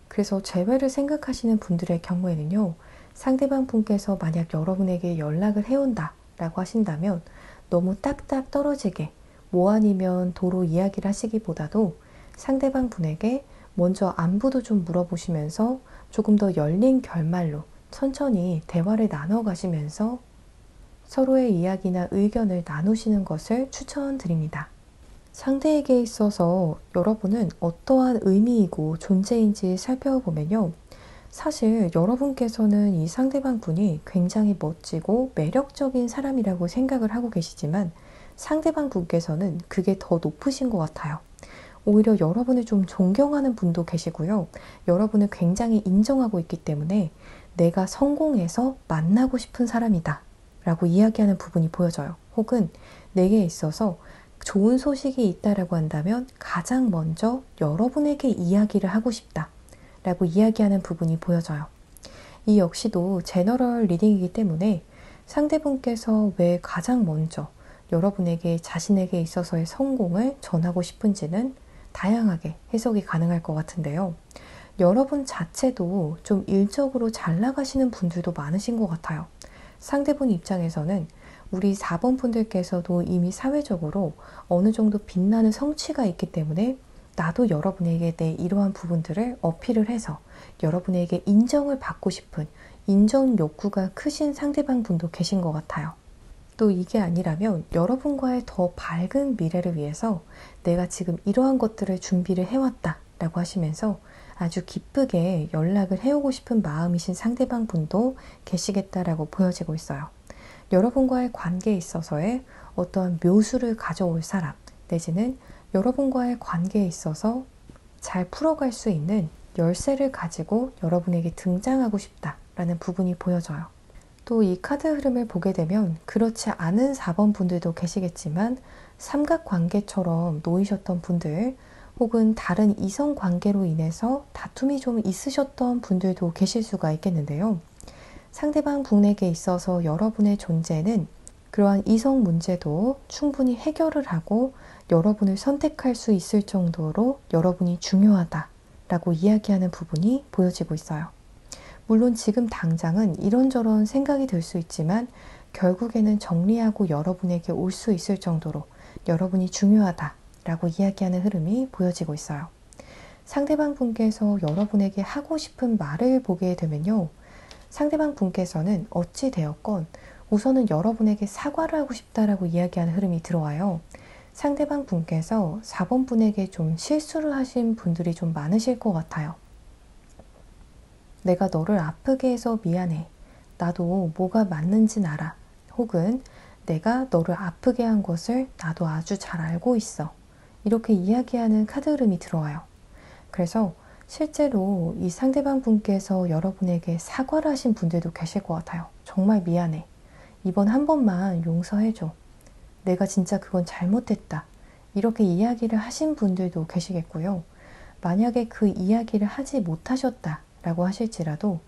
그래서 재회를 생각하시는 분들의 경우에는요. 상대방 분께서 만약 여러분에게 연락을 해온다 라고 하신다면 너무 딱딱 떨어지게 뭐 아니면 도로 이야기를 하시기보다도 상대방 분에게 먼저 안부도 좀 물어보시면서 조금 더 열린 결말로 천천히 대화를 나눠가시면서 서로의 이야기나 의견을 나누시는 것을 추천드립니다. 상대에게 있어서 여러분은 어떠한 의미이고 존재인지 살펴보면요. 사실 여러분께서는 이 상대방 분이 굉장히 멋지고 매력적인 사람이라고 생각을 하고 계시지만 상대방 분께서는 그게 더 높으신 것 같아요. 오히려 여러분을 좀 존경하는 분도 계시고요. 여러분을 굉장히 인정하고 있기 때문에 내가 성공해서 만나고 싶은 사람이다 라고 이야기하는 부분이 보여져요. 혹은 내게 있어서 좋은 소식이 있다라고 한다면 가장 먼저 여러분에게 이야기를 하고 싶다 라고 이야기하는 부분이 보여져요. 이 역시도 제너럴 리딩이기 때문에 상대분께서 왜 가장 먼저 여러분에게 자신에게 있어서의 성공을 전하고 싶은지는 다양하게 해석이 가능할 것 같은데요. 여러분 자체도 좀 일적으로 잘 나가시는 분들도 많으신 것 같아요. 상대분 입장에서는 우리 4번 분들께서도 이미 사회적으로 어느 정도 빛나는 성취가 있기 때문에 나도 여러분에게 내 이러한 부분들을 어필을 해서 여러분에게 인정을 받고 싶은 인정 욕구가 크신 상대방 분도 계신 것 같아요. 또 이게 아니라면 여러분과의 더 밝은 미래를 위해서 내가 지금 이러한 것들을 준비를 해왔다 라고 하시면서 아주 기쁘게 연락을 해오고 싶은 마음이신 상대방 분도 계시겠다라고 보여지고 있어요. 여러분과의 관계에 있어서의 어떠한 묘수를 가져올 사람 내지는 여러분과의 관계에 있어서 잘 풀어갈 수 있는 열쇠를 가지고 여러분에게 등장하고 싶다라는 부분이 보여져요. 또 이 카드 흐름을 보게 되면 그렇지 않은 4번 분들도 계시겠지만 삼각관계처럼 놓이셨던 분들 혹은 다른 이성관계로 인해서 다툼이 좀 있으셨던 분들도 계실 수가 있겠는데요. 상대방 분에게 있어서 여러분의 존재는 그러한 이성 문제도 충분히 해결을 하고 여러분을 선택할 수 있을 정도로 여러분이 중요하다라고 이야기하는 부분이 보여지고 있어요. 물론 지금 당장은 이런저런 생각이 들 수 있지만 결국에는 정리하고 여러분에게 올 수 있을 정도로 여러분이 중요하다라고 이야기하는 흐름이 보여지고 있어요. 상대방 분께서 여러분에게 하고 싶은 말을 보게 되면요. 상대방 분께서는 어찌 되었건 우선은 여러분에게 사과를 하고 싶다라고 이야기하는 흐름이 들어와요. 상대방 분께서 4번 분에게 좀 실수를 하신 분들이 좀 많으실 것 같아요. 내가 너를 아프게 해서 미안해. 나도 뭐가 맞는진 알아. 혹은 내가 너를 아프게 한 것을 나도 아주 잘 알고 있어. 이렇게 이야기하는 카드 흐름이 들어와요. 그래서 실제로 이 상대방 분께서 여러분에게 사과를 하신 분들도 계실 것 같아요. 정말 미안해. 이번 한 번만 용서해줘. 내가 진짜 그건 잘못했다. 이렇게 이야기를 하신 분들도 계시겠고요. 만약에 그 이야기를 하지 못하셨다라고 하실지라도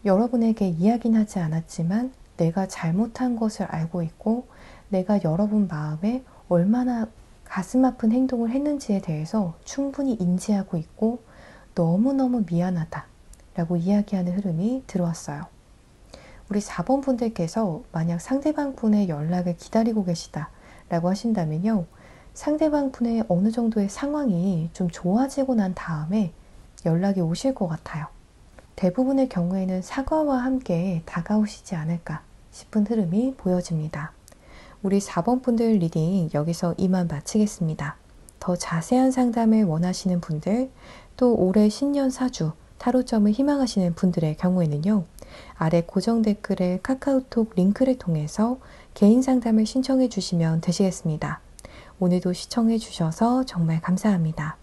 여러분에게 이야기는 하지 않았지만 내가 잘못한 것을 알고 있고 내가 여러분 마음에 얼마나 가슴 아픈 행동을 했는지에 대해서 충분히 인지하고 있고 너무너무 미안하다 라고 이야기하는 흐름이 들어왔어요. 우리 4번 분들께서 만약 상대방 분의 연락을 기다리고 계시다 라고 하신다면요. 상대방 분의 어느 정도의 상황이 좀 좋아지고 난 다음에 연락이 오실 것 같아요. 대부분의 경우에는 사과와 함께 다가오시지 않을까 싶은 흐름이 보여집니다. 우리 4번 분들 리딩 여기서 이만 마치겠습니다. 더 자세한 상담을 원하시는 분들, 또 올해 신년 사주, 타로점을 희망하시는 분들의 경우에는요. 아래 고정 댓글에 카카오톡 링크를 통해서 개인 상담을 신청해 주시면 되시겠습니다. 오늘도 시청해 주셔서 정말 감사합니다.